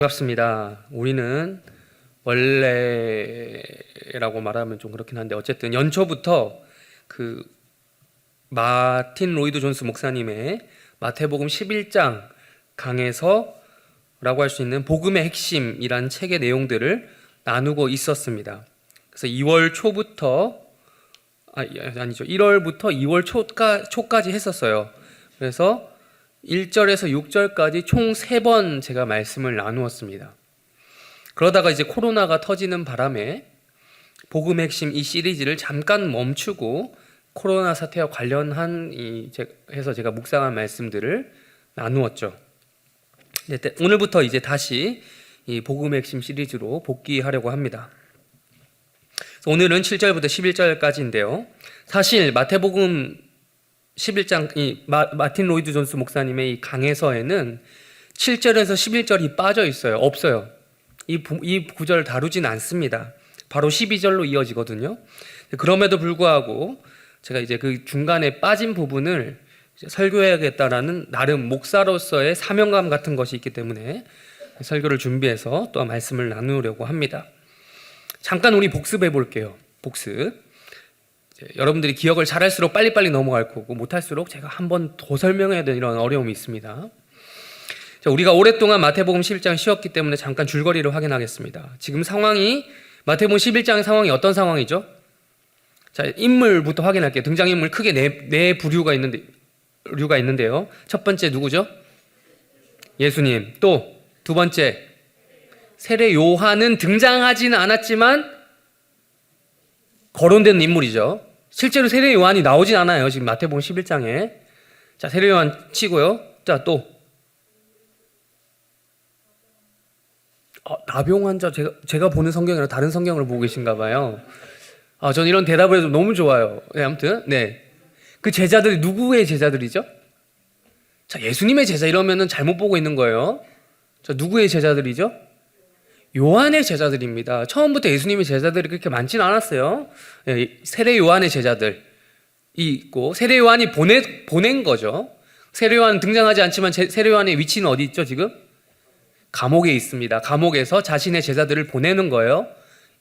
반갑습니다. 우리는 원래라고 말하면 좀 그렇긴 한데 어쨌든 연초부터 그 마틴 로이드 존스 목사님의 마태복음 11장 강에서라고 할 수 있는 복음의 핵심이란 책의 내용들을 나누고 있었습니다. 그래서 2월 초부터 1월부터 2월 초까지 했었어요. 그래서 1절에서 6절까지 총 3번 제가 말씀을 나누었습니다. 그러다가 이제 코로나가 터지는 바람에 복음의 핵심 이 시리즈를 잠깐 멈추고 코로나 사태와 관련한 해서 제가 묵상한 말씀들을 나누었죠. 오늘부터 이제 다시 이 복음의 핵심 시리즈로 복귀하려고 합니다. 오늘은 7절부터 11절까지인데요. 사실 마태복음 11장 이 마틴 로이드 존스 목사님의 이 강해서에는 7절에서 11절이 빠져 있어요. 없어요. 이 구절을 다루진 않습니다. 바로 12절로 이어지거든요. 그럼에도 불구하고 제가 이제 그 중간에 빠진 부분을 설교해야겠다라는 나름 목사로서의 사명감 같은 것이 있기 때문에 설교를 준비해서 또 말씀을 나누려고 합니다. 잠깐 우리 복습해 볼게요. 복습. 여러분들이 기억을 잘할수록 빨리빨리 넘어갈 거고 못할수록 제가 한 번 더 설명해야 되는 이런 어려움이 있습니다. 우리가 오랫동안 마태복음 11장 쉬었기 때문에 잠깐 줄거리를 확인하겠습니다. 지금 상황이 마태복음 11장의 상황이 어떤 상황이죠? 자, 인물부터 확인할게요. 등장인물 크게 네 부류가 있는데요. 첫 번째 누구죠? 예수님. 또 두 번째 세례 요한은 등장하지는 않았지만 거론되는 인물이죠. 실제로 세례 요한이 나오진 않아요. 지금 마태복음 11장에. 자, 세례 요한 치고요. 자, 또 나병 환자 제가 보는 성경이랑 다른 성경을 보고 계신가 봐요. 저는 이런 대답을 해도 너무 좋아요. 네, 아무튼 그 제자들이 누구의 제자들이죠? 자, 예수님의 제자 이러면은 잘못 보고 있는 거예요. 자, 누구의 제자들이죠? 요한의 제자들입니다. 처음부터 예수님의 제자들이 그렇게 많지는 않았어요. 세례 요한의 제자들이 있고 세례 요한이 보낸 거죠. 세례 요한 등장하지 않지만 세례 요한의 위치는 어디 있죠 지금? 감옥에 있습니다. 감옥에서 자신의 제자들을 보내는 거예요.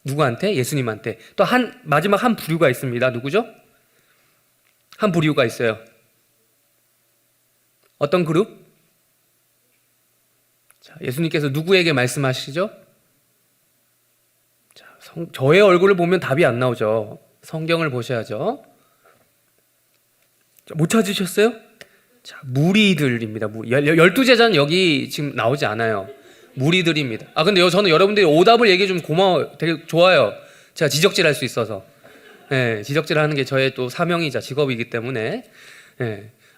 누구한테? 예수님한테. 또 마지막 한 부류가 있습니다. 누구죠? 한 부류가 있어요. 어떤 그룹? 자, 예수님께서 누구에게 말씀하시죠? 저의 얼굴을 보면 답이 안 나오죠. 성경을 보셔야죠. 못 찾으셨어요? 자, 무리들입니다. 12제자는 여기 지금 나오지 않아요. 무리들입니다. 근데 저는 여러분들이 오답을 얘기해 주면 고마워요. 되게 좋아요. 제가 지적질 할 수 있어서. 지적질 하는 게 저의 또 사명이자 직업이기 때문에.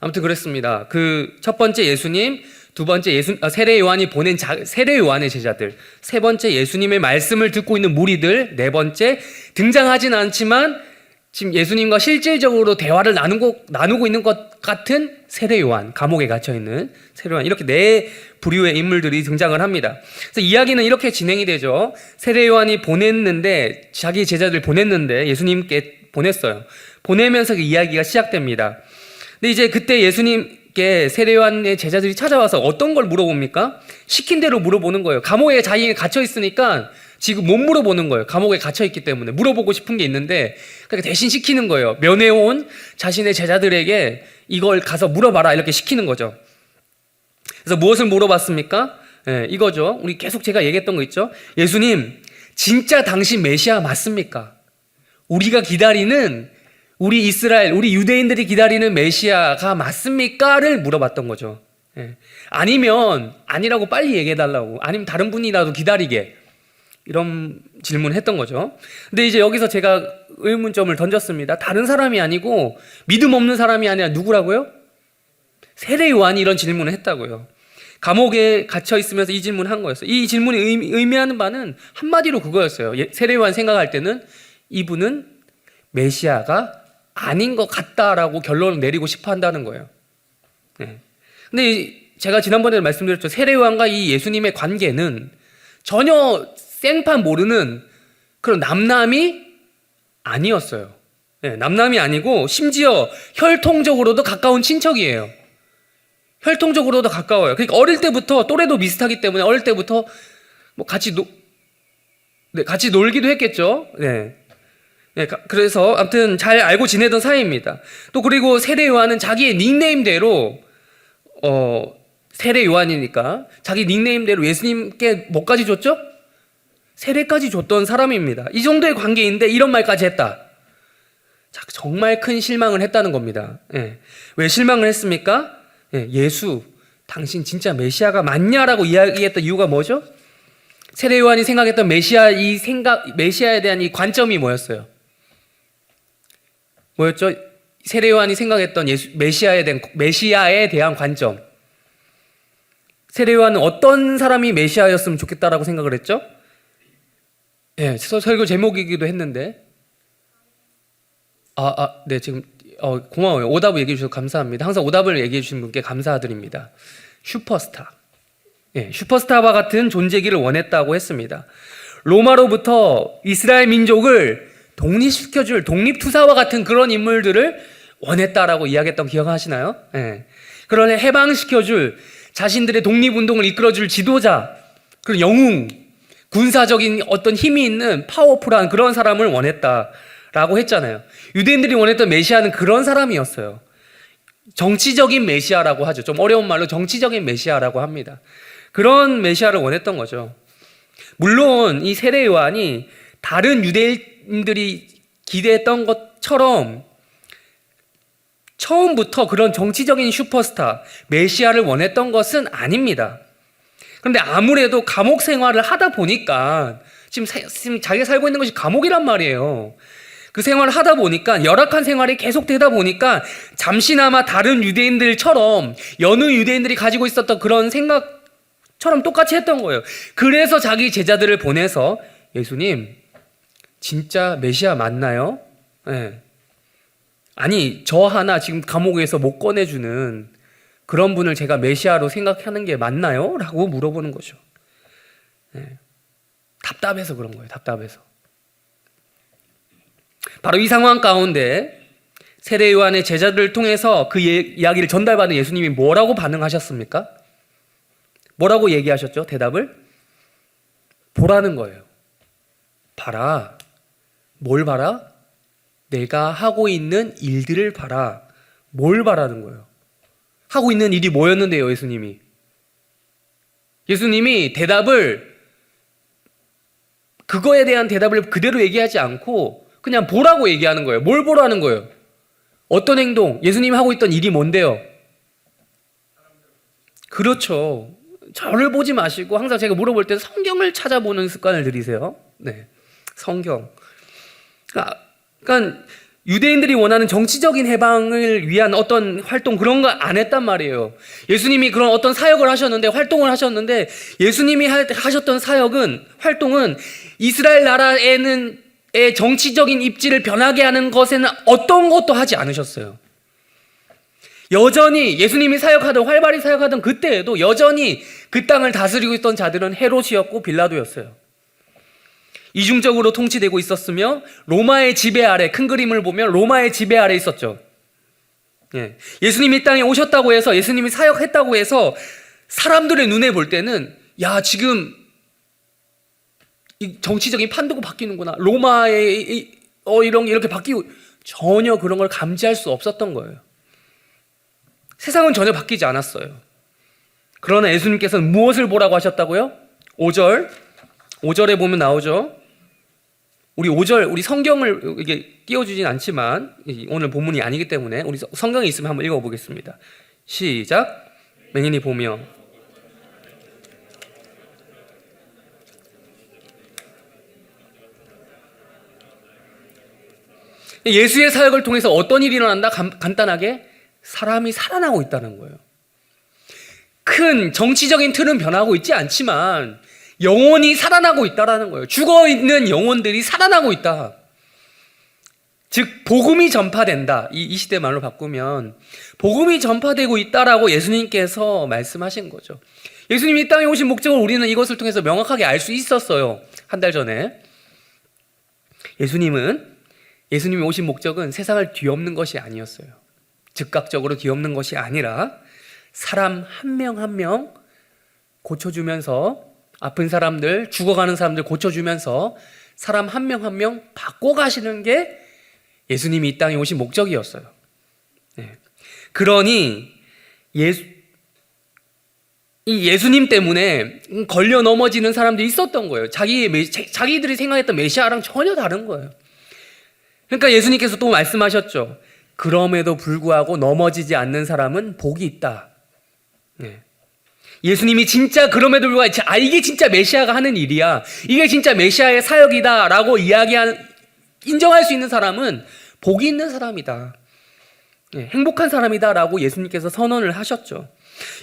아무튼 그랬습니다. 그 첫 번째 예수님, 두 번째 세례 요한이 보낸 세례 요한의 제자들, 세 번째 예수님의 말씀을 듣고 있는 무리들, 네 번째 등장하진 않지만 지금 예수님과 실질적으로 대화를 나누고 있는 것 같은 세례 요한, 감옥에 갇혀 있는 세례 요한, 이렇게 네 부류의 인물들이 등장을 합니다. 그래서 이야기는 이렇게 진행이 되죠. 세례 요한이 자기 제자들 보냈는데 예수님께 보냈어요. 보내면서 그 이야기가 시작됩니다. 근데 이제 그때 예수님께 세례 요한의 제자들이 찾아와서 어떤 걸 물어봅니까? 시킨 대로 물어보는 거예요. 감옥에 자기가 갇혀 있으니까 지금 못 물어보는 거예요. 감옥에 갇혀 있기 때문에 물어보고 싶은 게 있는데 그러니까 대신 시키는 거예요. 면회온 자신의 제자들에게 이걸 가서 물어봐라 이렇게 시키는 거죠. 그래서 무엇을 물어봤습니까? 이거죠. 우리 계속 제가 얘기했던 거 있죠. 예수님, 진짜 당신 메시아 맞습니까? 우리가 기다리는 우리 이스라엘, 우리 유대인들이 기다리는 메시아가 맞습니까?를 물어봤던 거죠. 아니면 아니라고 빨리 얘기해달라고, 아니면 다른 분이라도 기다리게, 이런 질문을 했던 거죠. 근데 이제 여기서 제가 의문점을 던졌습니다. 다른 사람이 아니고 믿음 없는 사람이 아니라 누구라고요? 세례 요한이 이런 질문을 했다고요. 감옥에 갇혀 있으면서 이 질문을 한 거였어요. 이 질문이 의미하는 바는 한마디로 그거였어요. 세례 요한 생각할 때는 이분은 메시아가 아닌 것 같다라고 결론을 내리고 싶어 한다는 거예요. 근데 제가 지난번에 말씀드렸죠. 세례 요한과 이 예수님의 관계는 전혀 생판 모르는 그런 남남이 아니었어요. 남남이 아니고 심지어 혈통적으로도 가까운 친척이에요. 혈통적으로도 가까워요. 그러니까 어릴 때부터 또래도 비슷하기 때문에 어릴 때부터 뭐 같이 놀기도 했겠죠. 네. 네, 그래서 아무튼 잘 알고 지내던 사이입니다. 또 그리고 세례 요한은 자기의 닉네임대로 세례 요한이니까 자기 닉네임대로 예수님께 뭐까지 줬죠? 세례까지 줬던 사람입니다. 이 정도의 관계인데 이런 말까지 했다. 자, 정말 큰 실망을 했다는 겁니다. 예. 왜 실망을 했습니까? 예, 예수, 당신 진짜 메시아가 맞냐라고 이야기했던 이유가 뭐죠? 세례 요한이 생각했던 메시아에 대한 이 관점이 뭐였어요? 뭐였죠? 세례 요한이 생각했던 메시아에 대한 관점. 세례 요한은 어떤 사람이 메시아였으면 좋겠다라고 생각을 했죠? 예, 설교 제목이기도 했는데. 네, 지금 고마워요. 오답을 얘기해 주셔서 감사합니다. 항상 오답을 얘기해 주신 분께 감사드립니다. 슈퍼스타. 예, 슈퍼스타와 같은 존재기를 원했다고 했습니다. 로마로부터 이스라엘 민족을 독립시켜줄 독립투사와 같은 그런 인물들을 원했다라고 이야기했던 기억하시나요? 예. 그런 해방시켜줄 자신들의 독립운동을 이끌어줄 지도자, 그런 영웅, 군사적인 어떤 힘이 있는 파워풀한 그런 사람을 원했다라고 했잖아요. 유대인들이 원했던 메시아는 그런 사람이었어요. 정치적인 메시아라고 하죠. 좀 어려운 말로 정치적인 메시아라고 합니다. 그런 메시아를 원했던 거죠. 물론 이 세례 요한이 다른 유대인들이 기대했던 것처럼 처음부터 그런 정치적인 슈퍼스타, 메시아를 원했던 것은 아닙니다. 그런데 아무래도 감옥 생활을 하다 보니까 지금 자기가 살고 있는 것이 감옥이란 말이에요. 그 생활을 하다 보니까 열악한 생활이 계속되다 보니까 잠시나마 다른 유대인들처럼 여느 유대인들이 가지고 있었던 그런 생각처럼 똑같이 했던 거예요. 그래서 자기 제자들을 보내서 예수님 진짜 메시아 맞나요? 네. 아니 저 하나 지금 감옥에서 못 꺼내주는 그런 분을 제가 메시아로 생각하는 게 맞나요? 라고 물어보는 거죠. 네. 답답해서 그런 거예요. 답답해서. 바로 이 상황 가운데 세례 요한의 제자들을 통해서 그 이야기를 전달받은 예수님이 뭐라고 반응하셨습니까? 뭐라고 얘기하셨죠? 대답을? 보라는 거예요. 봐라. 뭘 봐라? 내가 하고 있는 일들을 봐라. 뭘 봐라는 거예요? 하고 있는 일이 뭐였는데요, 예수님이? 예수님이 그거에 대한 대답을 그대로 얘기하지 않고 그냥 보라고 얘기하는 거예요. 뭘 보라는 거예요? 어떤 행동? 예수님이 하고 있던 일이 뭔데요? 그렇죠. 저를 보지 마시고 항상 제가 물어볼 때 성경을 찾아보는 습관을 들이세요. 네, 성경. 그러니까 유대인들이 원하는 정치적인 해방을 위한 어떤 활동 그런 거 안 했단 말이에요. 예수님이 그런 어떤 사역을 하셨는데 활동을 하셨는데 예수님이 하셨던 활동은 이스라엘 나라의 정치적인 입지를 변하게 하는 것에는 어떤 것도 하지 않으셨어요. 여전히 예수님이 활발히 사역하던 그때에도 여전히 그 땅을 다스리고 있던 자들은 헤롯이었고 빌라도였어요. 이중적으로 통치되고 있었으며 로마의 지배 아래, 큰 그림을 보면 로마의 지배 아래 있었죠. 예. 예수님이 이 땅에 오셨다고 해서 예수님이 사역했다고 해서 사람들의 눈에 볼 때는 야 지금 이 정치적인 판도가 바뀌는구나. 로마의 이런 게 이렇게 바뀌고 전혀 그런 걸 감지할 수 없었던 거예요. 세상은 전혀 바뀌지 않았어요. 그러나 예수님께서는 무엇을 보라고 하셨다고요? 5절에 보면 나오죠. 우리 성경을 이게 띄워주진 않지만 오늘 본문이 아니기 때문에 우리 성경에 있으면 한번 읽어보겠습니다. 시작. 맹인이 보며 예수의 사역을 통해서 어떤 일이 일어난다? 간단하게 사람이 살아나고 있다는 거예요. 큰 정치적인 틀은 변하고 있지 않지만 영혼이 살아나고 있다라는 거예요. 죽어있는 영혼들이 살아나고 있다. 즉 복음이 전파된다. 이 시대 말로 바꾸면 복음이 전파되고 있다라고 예수님께서 말씀하신 거죠. 예수님이 이 땅에 오신 목적을 우리는 이것을 통해서 명확하게 알 수 있었어요. 한 달 전에 예수님이 오신 목적은 세상을 뒤엎는 것이 아니었어요. 즉각적으로 뒤엎는 것이 아니라 사람 한 명 한 명 고쳐주면서 아픈 사람들, 죽어가는 사람들 고쳐주면서 사람 한 명 한 명 바꿔가시는 게 예수님이 이 땅에 오신 목적이었어요. 네. 그러니 예수님 때문에 걸려 넘어지는 사람들이 있었던 거예요. 자기들이 생각했던 메시아랑 전혀 다른 거예요. 그러니까 예수님께서 또 말씀하셨죠. 그럼에도 불구하고 넘어지지 않는 사람은 복이 있다. 네. 예수님이 진짜 그럼에도 불구하고 이게 진짜 메시아가 하는 일이야, 이게 진짜 메시아의 사역이다 라고 인정할 수 있는 사람은 복이 있는 사람이다, 네, 행복한 사람이다 라고 예수님께서 선언을 하셨죠.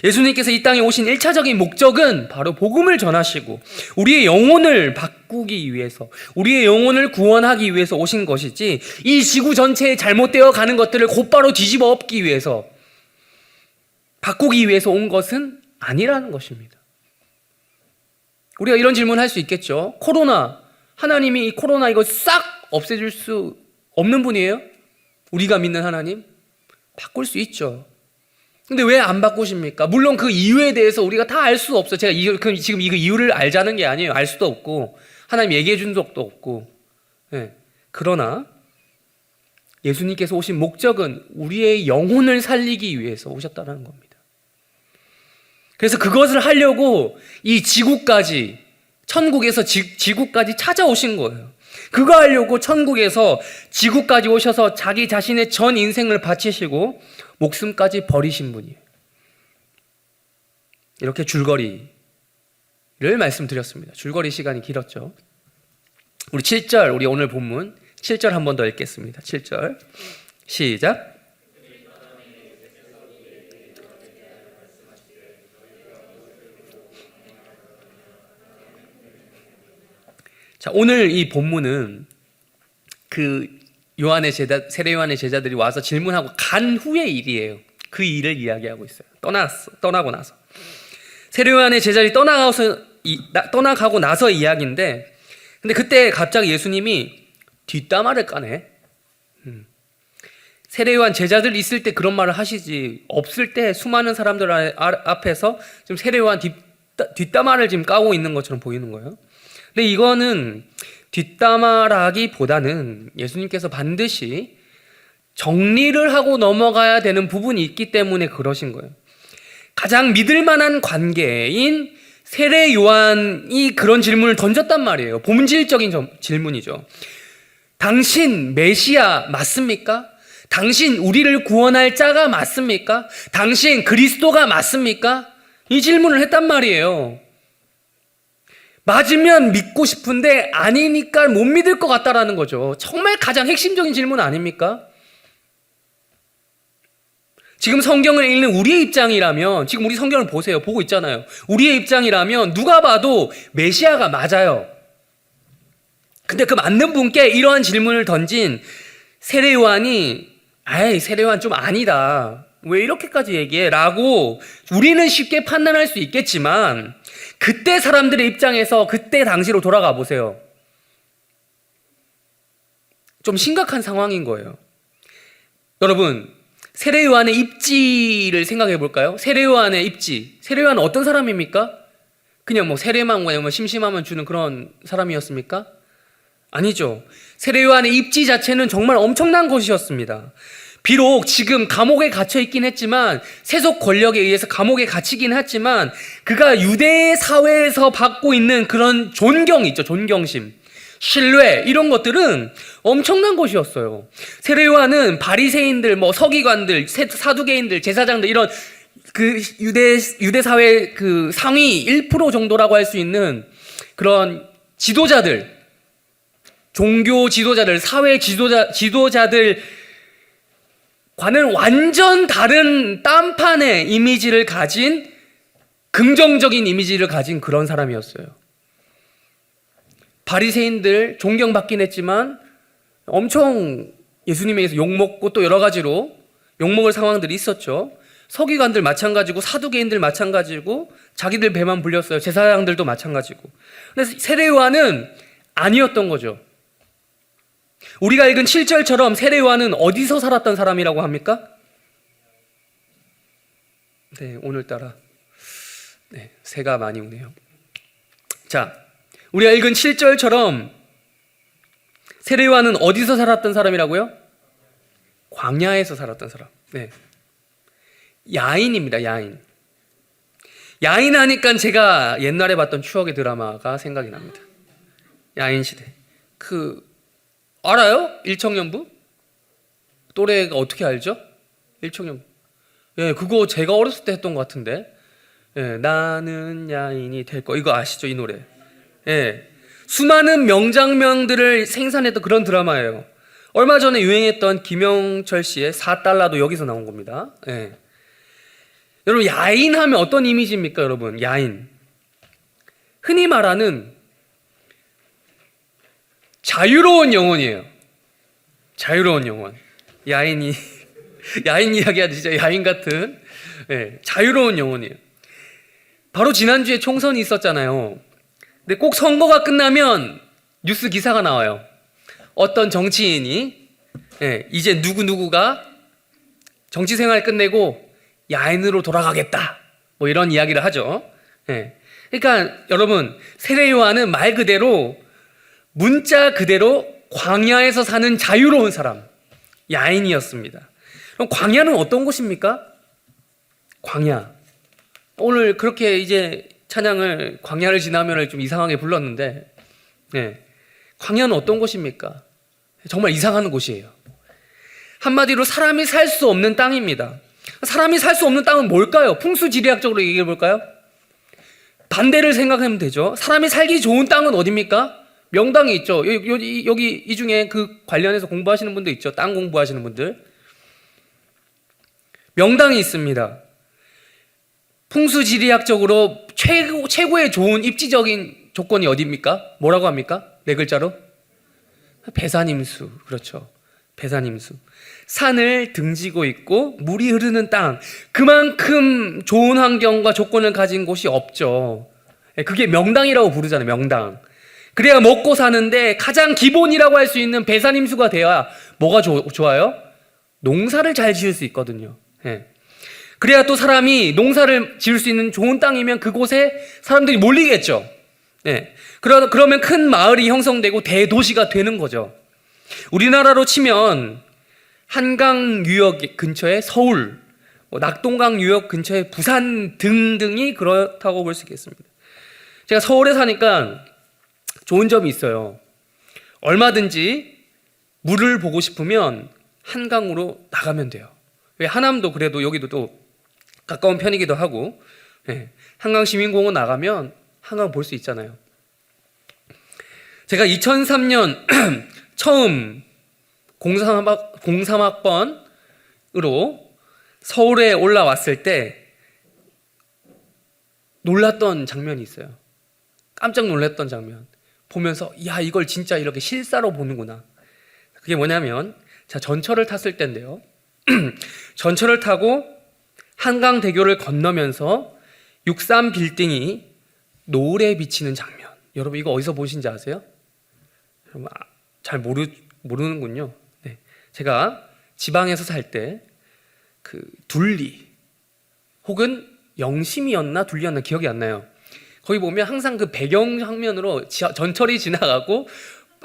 예수님께서 이 땅에 오신 1차적인 목적은 바로 복음을 전하시고 우리의 영혼을 바꾸기 위해서, 우리의 영혼을 구원하기 위해서 오신 것이지, 이 지구 전체에 잘못되어 가는 것들을 곧바로 뒤집어 엎기 위해서, 바꾸기 위해서 온 것은 아니라는 것입니다. 우리가 이런 질문을 할 수 있겠죠. 하나님이 이 코로나 이거 싹 없애줄 수 없는 분이에요? 우리가 믿는 하나님? 바꿀 수 있죠. 근데 왜 안 바꾸십니까? 물론 그 이유에 대해서 우리가 다 알 수 없어요. 제가 지금 이거 이유를 알자는 게 아니에요. 알 수도 없고 하나님 얘기해 준 적도 없고. 네. 그러나 예수님께서 오신 목적은 우리의 영혼을 살리기 위해서 오셨다는 겁니다. 그래서 그것을 하려고 이 지구까지, 천국에서 지구까지 찾아오신 거예요. 그거 하려고 천국에서 지구까지 오셔서 자기 자신의 전 인생을 바치시고 목숨까지 버리신 분이에요. 이렇게 줄거리를 말씀드렸습니다. 줄거리 시간이 길었죠. 우리 7절, 우리 오늘 본문 7절 한 번 더 읽겠습니다. 7절 시작. 자, 오늘 이 본문은 그 세례 요한의 제자들이 와서 질문하고 간 후의 일이에요. 그 일을 이야기하고 있어요. 떠나고 나서. 세례 요한의 제자들이 떠나가고 나서 이야기인데, 근데 그때 갑자기 예수님이 뒷담화를 까네. 세례 요한 제자들 있을 때 그런 말을 하시지, 없을 때 수많은 사람들 앞에서 지금 세례 요한 뒷담화를 지금 까고 있는 것처럼 보이는 거예요. 근데 이거는 뒷담화라기보다는 예수님께서 반드시 정리를 하고 넘어가야 되는 부분이 있기 때문에 그러신 거예요. 가장 믿을 만한 관계인 세례 요한이 그런 질문을 던졌단 말이에요. 본질적인 질문이죠. 당신 메시아 맞습니까? 당신 우리를 구원할 자가 맞습니까? 당신 그리스도가 맞습니까? 이 질문을 했단 말이에요. 맞으면 믿고 싶은데 아니니까 못 믿을 것 같다라는 거죠. 정말 가장 핵심적인 질문 아닙니까? 지금 성경을 읽는 우리의 입장이라면, 지금 우리 성경을 보세요. 보고 있잖아요. 우리의 입장이라면 누가 봐도 메시아가 맞아요. 근데 그 맞는 분께 이러한 질문을 던진 세례 요한이 세례 요한 좀 아니다, 왜 이렇게까지 얘기해? 라고 우리는 쉽게 판단할 수 있겠지만, 그때 사람들의 입장에서 그때 당시로 돌아가 보세요. 좀 심각한 상황인 거예요. 여러분, 세례 요한의 입지를 생각해 볼까요? 세례 요한의 입지. 세례 요한은 어떤 사람입니까? 그냥 세례만 심심하면 주는 그런 사람이었습니까? 아니죠. 세례 요한의 입지 자체는 정말 엄청난 것이었습니다. 비록 지금 감옥에 갇혀 있긴 했지만, 세속 권력에 의해서 감옥에 갇히긴 했지만, 그가 유대 사회에서 받고 있는 그런 존경 있죠. 존경심, 신뢰, 이런 것들은 엄청난 것이었어요. 세례 요한은 바리새인들, 서기관들, 사두개인들, 제사장들, 이런 그 유대 사회 그 상위 1% 정도라고 할 수 있는 그런 지도자들, 종교 지도자들, 사회 지도자들 과는 완전 다른 딴판의 이미지를 가진, 긍정적인 이미지를 가진 그런 사람이었어요. 바리새인들 존경받긴 했지만 엄청 예수님에 의해서 욕먹고 또 여러 가지로 욕먹을 상황들이 있었죠. 서기관들 마찬가지고 사두개인들 마찬가지고 자기들 배만 불렸어요. 제사장들도 마찬가지고. 근데 세례 요한은 아니었던 거죠. 우리가 읽은 7절처럼 세례 요한은 어디서 살았던 사람이라고 합니까? 네, 오늘따라 새가 많이 오네요. 자, 우리가 읽은 7절처럼 세례요한은 어디서 살았던 사람이라고요? 광야에서 살았던 사람. 네. 야인입니다. 야인. 야인 하니까 제가 옛날에 봤던 추억의 드라마가 생각이 납니다. 야인 시대. 알아요? 일청년부? 또래가 어떻게 알죠? 일청년부. 예, 그거 제가 어렸을 때 했던 것 같은데. 예, 나는 야인이 될 거. 이거 아시죠? 이 노래. 예. 수많은 명장면들을 생산했던 그런 드라마예요. 얼마 전에 유행했던 김영철 씨의 4달러도 여기서 나온 겁니다. 예. 여러분, 야인 하면 어떤 이미지입니까, 여러분? 야인. 흔히 말하는 자유로운 영혼이에요. 자유로운 영혼. 야인 이야기하듯이 진짜 야인 같은, 예, 자유로운 영혼이에요. 바로 지난주에 총선이 있었잖아요. 근데 꼭 선거가 끝나면 뉴스 기사가 나와요. 어떤 정치인이, 예, 이제 누구누구가 정치 생활 끝내고 야인으로 돌아가겠다, 뭐 이런 이야기를 하죠. 예. 그러니까 여러분, 세례요한은 말 그대로, 문자 그대로 광야에서 사는 자유로운 사람, 야인이었습니다. 그럼 광야는 어떤 곳입니까? 광야. 오늘 그렇게 이제 찬양을 광야를 지나면을 좀 이상하게 불렀는데, 네. 광야는 어떤 곳입니까? 정말 이상한 곳이에요. 한마디로 사람이 살 수 없는 땅입니다. 사람이 살 수 없는 땅은 뭘까요? 풍수지리학적으로 얘기해 볼까요? 반대를 생각하면 되죠. 사람이 살기 좋은 땅은 어디입니까? 명당이 있죠. 여기 이 중에 그 관련해서 공부하시는 분들 있죠. 땅 공부하시는 분들. 명당이 있습니다. 풍수지리학적으로 최고의 좋은 입지적인 조건이 어디입니까? 뭐라고 합니까? 네 글자로? 배산임수. 그렇죠. 배산임수. 산을 등지고 있고 물이 흐르는 땅. 그만큼 좋은 환경과 조건을 가진 곳이 없죠. 그게 명당이라고 부르잖아요. 명당. 그래야 먹고 사는데 가장 기본이라고 할 수 있는 배산임수가 돼야 뭐가 좋아요? 농사를 잘 지을 수 있거든요. 예. 그래야 또 사람이 농사를 지을 수 있는 좋은 땅이면 그곳에 사람들이 몰리겠죠. 예. 그러면 큰 마을이 형성되고 대도시가 되는 거죠. 우리나라로 치면 한강 유역 근처에 서울, 낙동강 유역 근처에 부산 등등이 그렇다고 볼 수 있겠습니다. 제가 서울에 사니까 좋은 점이 있어요. 얼마든지 물을 보고 싶으면 한강으로 나가면 돼요. 하남도 그래도 여기도 또 가까운 편이기도 하고, 예, 한강시민공원 나가면 한강 볼 수 있잖아요. 제가 2003년 처음 03학번으로 서울에 올라왔을 때 놀랐던 장면이 있어요. 깜짝 놀랐던 장면. 보면서 야, 이걸 진짜 이렇게 실사로 보는구나. 그게 뭐냐면, 자, 전철을 탔을 때인데요. 전철을 타고 한강대교를 건너면서 63 빌딩이 노을에 비치는 장면. 여러분, 이거 어디서 보신지 아세요? 여러분, 잘 모르는군요. 네. 제가 지방에서 살 때 그 둘리 혹은 영심이었나 둘리였나 기억이 안 나요. 거기 보면 항상 그 배경 장면으로 전철이 지나가고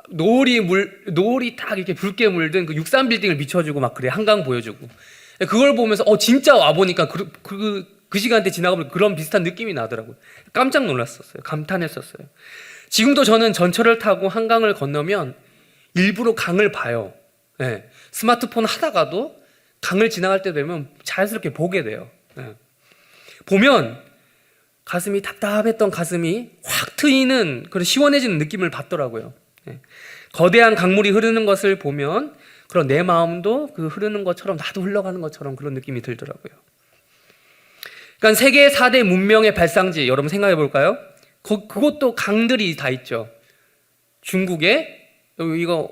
노을이 딱 이렇게 붉게 물든 그 63 빌딩을 비춰주고 막 그래, 한강 보여주고. 그걸 보면서 진짜 와 보니까 그 시간대 지나가면 그런 비슷한 느낌이 나더라고요. 깜짝 놀랐었어요. 감탄했었어요. 지금도 저는 전철을 타고 한강을 건너면 일부러 강을 봐요. 네. 스마트폰 하다가도 강을 지나갈 때 되면 자연스럽게 보게 돼요. 네. 보면 가슴이 답답했던 가슴이 확 트이는 그런 시원해지는 느낌을 받더라고요. 네. 거대한 강물이 흐르는 것을 보면 그런 내 마음도 그 흐르는 것처럼, 나도 흘러가는 것처럼 그런 느낌이 들더라고요. 그러니까 세계 4대 문명의 발상지, 여러분 생각해 볼까요? 그것도 강들이 다 있죠. 중국에, 이거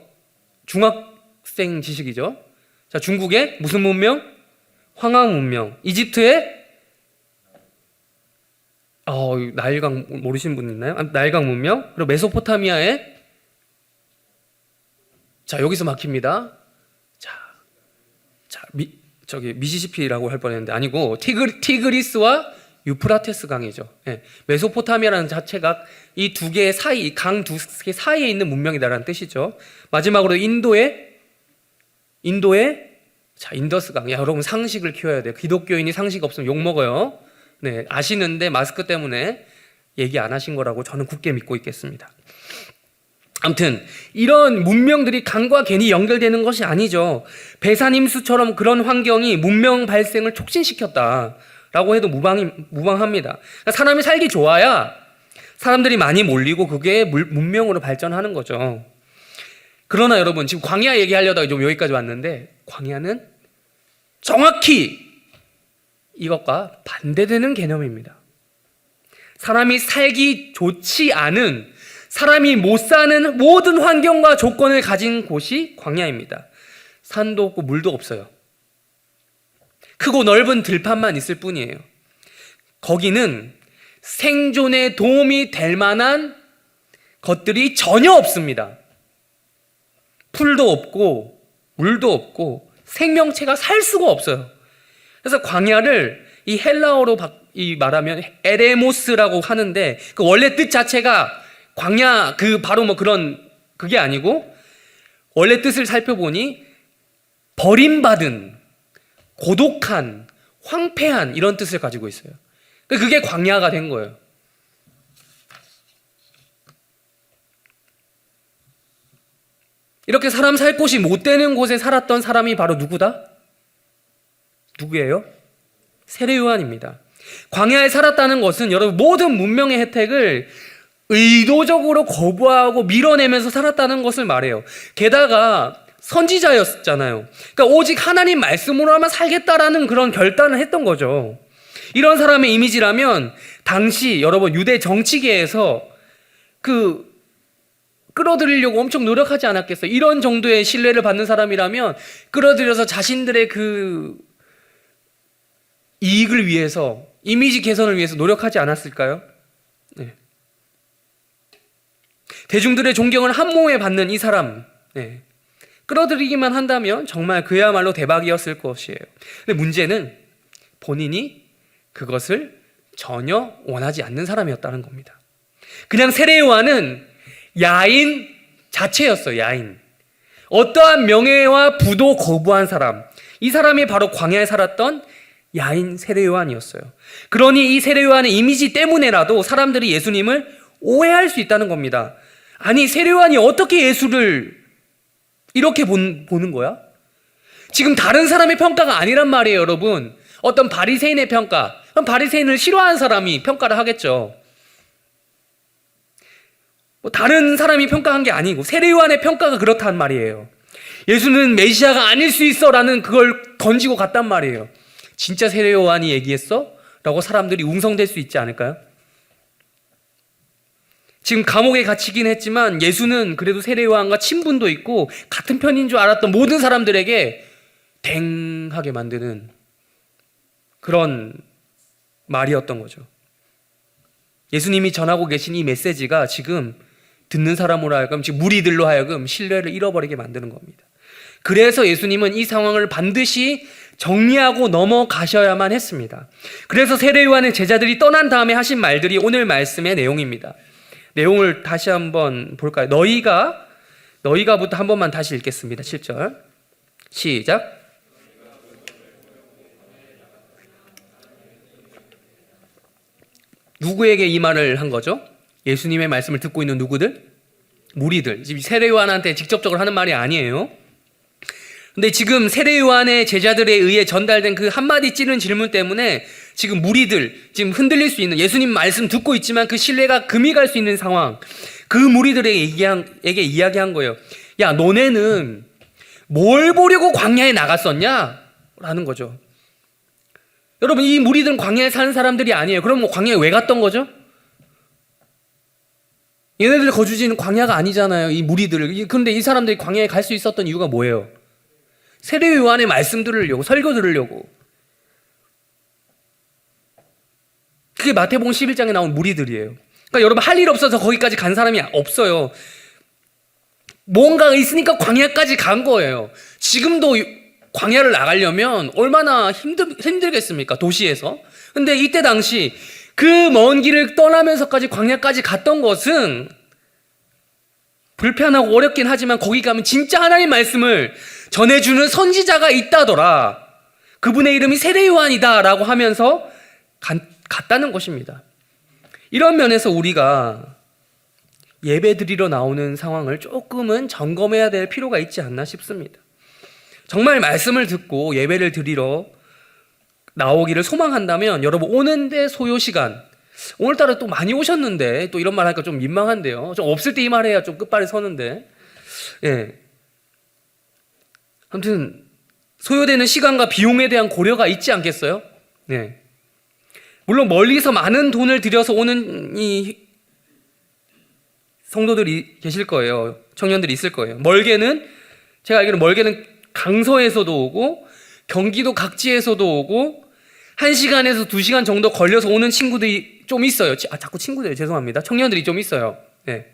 중학생 지식이죠. 자, 중국의 무슨 문명? 황하 문명. 이집트의 나일강 모르시는 분 있나요? 나일강 문명. 그리고 메소포타미아의, 자, 여기서 막힙니다. 미시시피라고 할 뻔했는데 아니고 티그리스와 유프라테스 강이죠. 예. 메소포타미아라는 자체가 이 두 개 사이, 강 두 개 사이에 있는 문명이다라는 뜻이죠. 마지막으로 인도의 인더스강. 야, 여러분 상식을 키워야 돼요. 기독교인이 상식 없으면 욕 먹어요. 네, 아시는데 마스크 때문에 얘기 안 하신 거라고 저는 굳게 믿고 있겠습니다. 아무튼 이런 문명들이 강과 괜히 연결되는 것이 아니죠. 배산임수처럼 그런 환경이 문명 발생을 촉진시켰다라고 해도 무방합니다. 그러니까 사람이 살기 좋아야 사람들이 많이 몰리고 그게 문명으로 발전하는 거죠. 그러나 여러분, 지금 광야 얘기하려다가 좀 여기까지 왔는데, 광야는 정확히 이것과 반대되는 개념입니다. 사람이 살기 좋지 않은, 사람이 못 사는 모든 환경과 조건을 가진 곳이 광야입니다. 산도 없고 물도 없어요. 크고 넓은 들판만 있을 뿐이에요. 거기는 생존에 도움이 될 만한 것들이 전혀 없습니다. 풀도 없고 물도 없고 생명체가 살 수가 없어요. 그래서 광야를 이 헬라어로 말하면 에레모스라고 하는데, 그 원래 뜻 자체가 광야 바로 뭐 그런 그게 아니고, 원래 뜻을 살펴보니 버림받은, 고독한, 황폐한 이런 뜻을 가지고 있어요. 그게 광야가 된 거예요. 이렇게 사람 살 곳이 못 되는 곳에 살았던 사람이 바로 누구다? 누구예요? 세례 요한입니다. 광야에 살았다는 것은 여러분 모든 문명의 혜택을 의도적으로 거부하고 밀어내면서 살았다는 것을 말해요. 게다가 선지자였잖아요. 그러니까 오직 하나님 말씀으로만 살겠다라는 그런 결단을 했던 거죠. 이런 사람의 이미지라면 당시 여러분 유대 정치계에서 끌어들이려고 엄청 노력하지 않았겠어요? 이런 정도의 신뢰를 받는 사람이라면 끌어들여서 자신들의 이익을 위해서, 이미지 개선을 위해서 노력하지 않았을까요? 네. 대중들의 존경을 한 몸에 받는 이 사람, 네. 끌어들이기만 한다면 정말 그야말로 대박이었을 것이에요. 근데 문제는 본인이 그것을 전혀 원하지 않는 사람이었다는 겁니다. 그냥 세례 요한은 야인 자체였어요. 야인. 어떠한 명예와 부도 거부한 사람, 이 사람이 바로 광야에 살았던 야인 세례 요한이었어요. 그러니 이 세례 요한의 이미지 때문에라도 사람들이 예수님을 오해할 수 있다는 겁니다. 아니, 세례 요한이 어떻게 예수를 이렇게 보는 거야? 지금 다른 사람의 평가가 아니란 말이에요, 여러분. 어떤 바리새인의 평가, 그럼 바리새인을 싫어하는 사람이 평가를 하겠죠. 다른 사람이 평가한 게 아니고 세례 요한의 평가가 그렇단 말이에요. 예수는 메시아가 아닐 수 있어 라는 그걸 던지고 갔단 말이에요. 진짜 세례 요한이 얘기했어? 라고 사람들이 웅성될 수 있지 않을까요? 지금 감옥에 갇히긴 했지만 예수는 그래도 세례 요한과 친분도 있고 같은 편인 줄 알았던 모든 사람들에게 댕하게 만드는 그런 말이었던 거죠. 예수님이 전하고 계신 이 메시지가 지금 듣는 사람으로 하여금, 지금 무리들로 하여금 신뢰를 잃어버리게 만드는 겁니다. 그래서 예수님은 이 상황을 반드시 정리하고 넘어가셔야만 했습니다. 그래서 세례 요한의 제자들이 떠난 다음에 하신 말들이 오늘 말씀의 내용입니다. 내용을 다시 한번 볼까요? 너희가부터 한 번만 다시 읽겠습니다. 7절 시작. 누구에게 이 말을 한 거죠? 예수님의 말씀을 듣고 있는 누구들? 무리들. 지금 세례 요한한테 직접적으로 하는 말이 아니에요. 근데 지금 세례 요한의 제자들에 의해 전달된 그 한마디 찌른 질문 때문에 지금 무리들, 지금 흔들릴 수 있는, 예수님 말씀 듣고 있지만 그 신뢰가 금이 갈 수 있는 상황, 그 무리들에게 이야기한 거예요. 야, 너네는 뭘 보려고 광야에 나갔었냐? 라는 거죠. 여러분, 이 무리들은 광야에 사는 사람들이 아니에요. 그럼 뭐 광야에 왜 갔던 거죠? 얘네들 거주지는 광야가 아니잖아요. 이 무리들을. 그런데 이 사람들이 광야에 갈 수 있었던 이유가 뭐예요? 세례 요한의 말씀 들으려고, 설교 들으려고. 그게 마태복음 11장에 나온 무리들이에요. 그러니까 여러분, 할 일 없어서 거기까지 간 사람이 없어요. 뭔가가 있으니까 광야까지 간 거예요. 지금도 광야를 나가려면 얼마나 힘들겠습니까? 도시에서. 근데 이때 당시 그 먼 길을 떠나면서까지 광야까지 갔던 것은 불편하고 어렵긴 하지만 거기 가면 진짜 하나님 말씀을 전해주는 선지자가 있다더라. 그분의 이름이 세례 요한이다 라고 하면서 갔다는 것입니다. 이런 면에서 우리가 예배 드리러 나오는 상황을 조금은 점검해야 될 필요가 있지 않나 싶습니다. 정말 말씀을 듣고 예배를 드리러 나오기를 소망한다면 여러분 오는데 소요 시간, 오늘따라 또 많이 오셨는데 또 이런 말 하니까 좀 민망한데요. 좀 없을 때 이 말 해야 좀 끝발이 서는데, 예. 아무튼 소요되는 시간과 비용에 대한 고려가 있지 않겠어요? 네. 물론 멀리서 많은 돈을 들여서 오는 이 성도들이 계실 거예요. 청년들이 있을 거예요. 제가 알기로는 멀게는 강서에서도 오고 경기도 각지에서도 오고 1시간에서 2시간 정도 걸려서 오는 친구들이 좀 있어요. 자꾸 친구들 죄송합니다. 청년들이 좀 있어요. 네.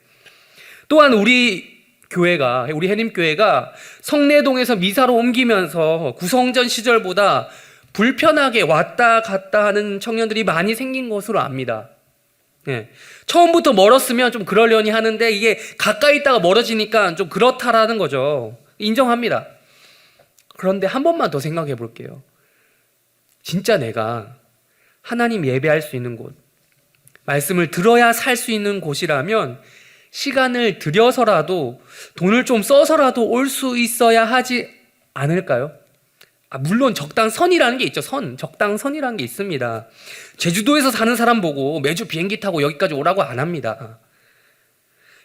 또한 우리 해림교회가 성내동에서 미사로 옮기면서 구성전 시절보다 불편하게 왔다 갔다 하는 청년들이 많이 생긴 것으로 압니다. 네. 처음부터 멀었으면 좀 그러려니 하는데 이게 가까이 있다가 멀어지니까 좀 그렇다라는 거죠. 인정합니다. 그런데 한 번만 더 생각해 볼게요. 진짜 내가 하나님 예배할 수 있는 곳, 말씀을 들어야 살 수 있는 곳이라면 시간을 들여서라도 돈을 좀 써서라도 올 수 있어야 하지 않을까요? 물론 적당선이라는 게 있죠. 적당선이라는 게 있습니다. 제주도에서 사는 사람 보고 매주 비행기 타고 여기까지 오라고 안 합니다.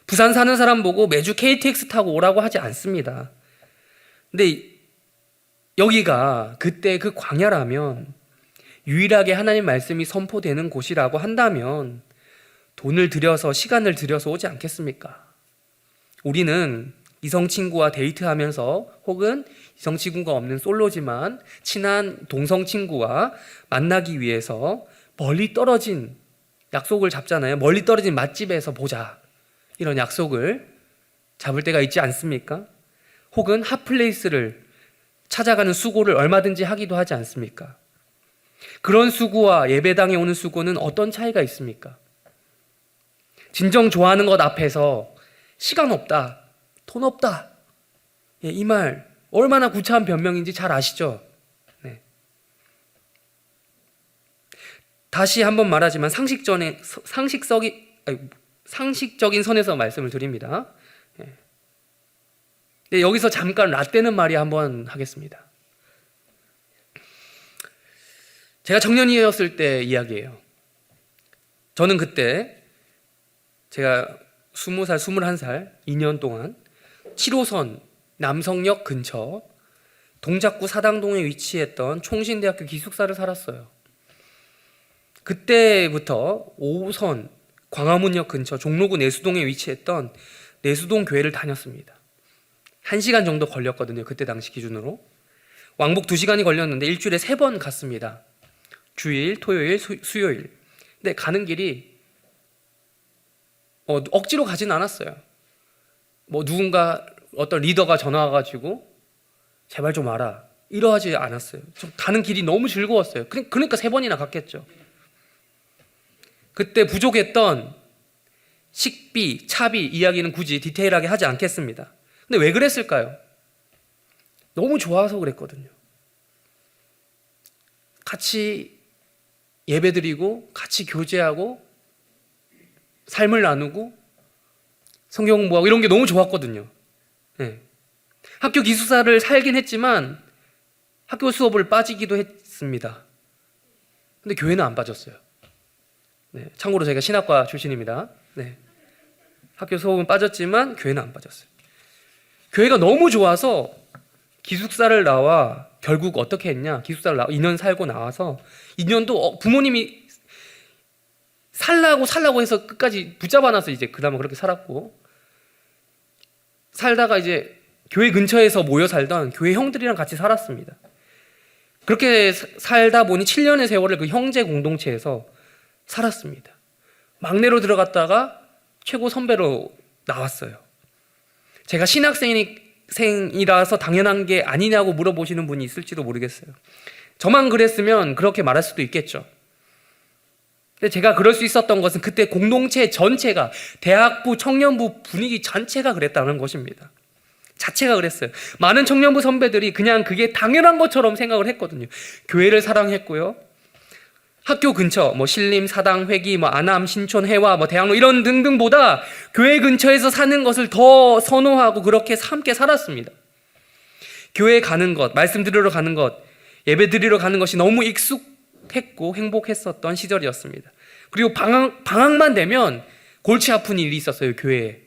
부산 사는 사람 보고 매주 KTX 타고 오라고 하지 않습니다. 근데 여기가 그때 그 광야라면 유일하게 하나님 말씀이 선포되는 곳이라고 한다면 돈을 들여서 시간을 들여서 오지 않겠습니까? 우리는 이성 친구와 데이트하면서 혹은 이성 친구가 없는 솔로지만 친한 동성 친구와 만나기 위해서 멀리 떨어진 약속을 잡잖아요. 멀리 떨어진 맛집에서 보자. 이런 약속을 잡을 때가 있지 않습니까? 혹은 핫플레이스를 찾아가는 수고를 얼마든지 하기도 하지 않습니까? 그런 수고와 예배당에 오는 수고는 어떤 차이가 있습니까? 진정 좋아하는 것 앞에서 시간 없다, 돈 없다. 이 말 얼마나 구차한 변명인지 잘 아시죠? 네. 다시 한번 말하지만 상식적인 선에서 말씀을 드립니다. 네, 여기서 잠깐 라떼는 말이 한번 하겠습니다. 제가 청년이었을 때 이야기예요. 저는 그때 제가 20살, 21살 2년 동안 7호선 남성역 근처 동작구 사당동에 위치했던 총신대학교 기숙사를 살았어요. 그때부터 5호선 광화문역 근처 종로구 내수동에 위치했던 내수동 교회를 다녔습니다. 1시간 정도 걸렸거든요. 그때 당시 기준으로. 왕복 2시간이 걸렸는데 일주일에 3번 갔습니다. 주일, 토요일, 수요일. 근데 가는 길이 억지로 가진 않았어요. 누군가 어떤 리더가 전화 와가지고 제발 좀 와라 이러하지 않았어요. 좀 가는 길이 너무 즐거웠어요. 그러니까 3번이나 갔겠죠. 그때 부족했던 식비, 차비 이야기는 굳이 디테일하게 하지 않겠습니다. 근데 왜 그랬을까요? 너무 좋아서 그랬거든요. 같이 예배드리고 같이 교제하고 삶을 나누고 성경 공부하고 이런 게 너무 좋았거든요. 네. 학교 기숙사를 살긴 했지만 학교 수업을 빠지기도 했습니다. 근데 교회는 안 빠졌어요. 네. 참고로 제가 신학과 출신입니다. 네. 학교 수업은 빠졌지만 교회는 안 빠졌어요. 교회가 너무 좋아서 기숙사를 나와 결국 어떻게 했냐? 기숙사를 나와 2년 살고 나와서 2년도 부모님이 살라고 해서 끝까지 붙잡아놔서 이제 그나마 그렇게 살았고, 살다가 이제 교회 근처에서 모여 살던 교회 형들이랑 같이 살았습니다. 그렇게 살다 보니 7년의 세월을 그 형제 공동체에서 살았습니다. 막내로 들어갔다가 최고 선배로 나왔어요. 제가 신학생이라서 당연한 게 아니냐고 물어보시는 분이 있을지도 모르겠어요. 저만 그랬으면 그렇게 말할 수도 있겠죠. 근데 제가 그럴 수 있었던 것은 그때 공동체 전체가, 대학부, 청년부 분위기 전체가 그랬다는 것입니다. 자체가 그랬어요. 많은 청년부 선배들이 그냥 그게 당연한 것처럼 생각을 했거든요. 교회를 사랑했고요. 학교 근처, 신림, 사당, 회기, 안암, 신촌, 해와, 대학로 이런 등등보다 교회 근처에서 사는 것을 더 선호하고 그렇게 함께 살았습니다. 교회 가는 것, 말씀 들으러 가는 것, 예배 드리러 가는 것이 너무 익숙했고 행복했었던 시절이었습니다. 그리고 방학만 되면 골치 아픈 일이 있었어요, 교회에.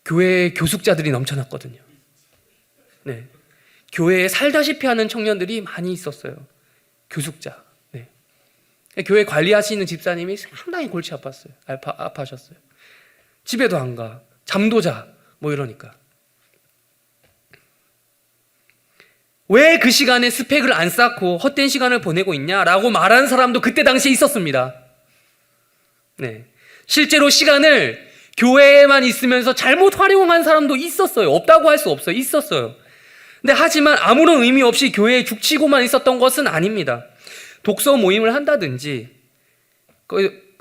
교회에 교숙자들이 넘쳐났거든요. 네. 교회에 살다시피 하는 청년들이 많이 있었어요. 교숙자. 네. 교회 관리하시는 집사님이 상당히 골치 아팠어요. 아파하셨어요. 집에도 안 가. 잠도 자. 이러니까. 왜 그 시간에 스펙을 안 쌓고 헛된 시간을 보내고 있냐라고 말하는 사람도 그때 당시에 있었습니다. 네. 실제로 시간을 교회에만 있으면서 잘못 활용한 사람도 있었어요. 없다고 할 수 없어요. 있었어요. 근데 하지만 아무런 의미 없이 교회에 죽치고만 있었던 것은 아닙니다. 독서 모임을 한다든지,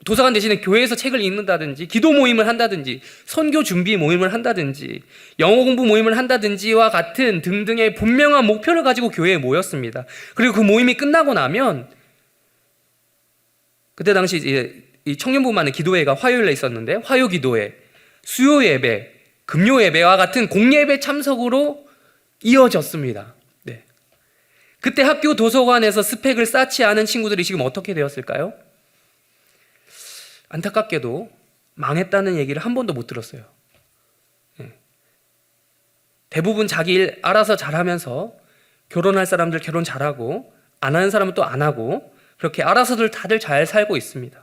도서관 대신에 교회에서 책을 읽는다든지, 기도 모임을 한다든지, 선교 준비 모임을 한다든지, 영어 공부 모임을 한다든지와 같은 등등의 분명한 목표를 가지고 교회에 모였습니다. 그리고 그 모임이 끝나고 나면, 그때 당시 이제 이 청년부만의 기도회가 화요일에 있었는데, 화요 기도회, 수요 예배, 금요 예배와 같은 공예배 참석으로 이어졌습니다. 네. 그때 학교 도서관에서 스펙을 쌓지 않은 친구들이 지금 어떻게 되었을까요? 안타깝게도 망했다는 얘기를 한 번도 못 들었어요. 네. 대부분 자기 일 알아서 잘하면서 결혼할 사람들 결혼 잘하고, 안 하는 사람은 또 안 하고, 그렇게 알아서들 다들 잘 살고 있습니다.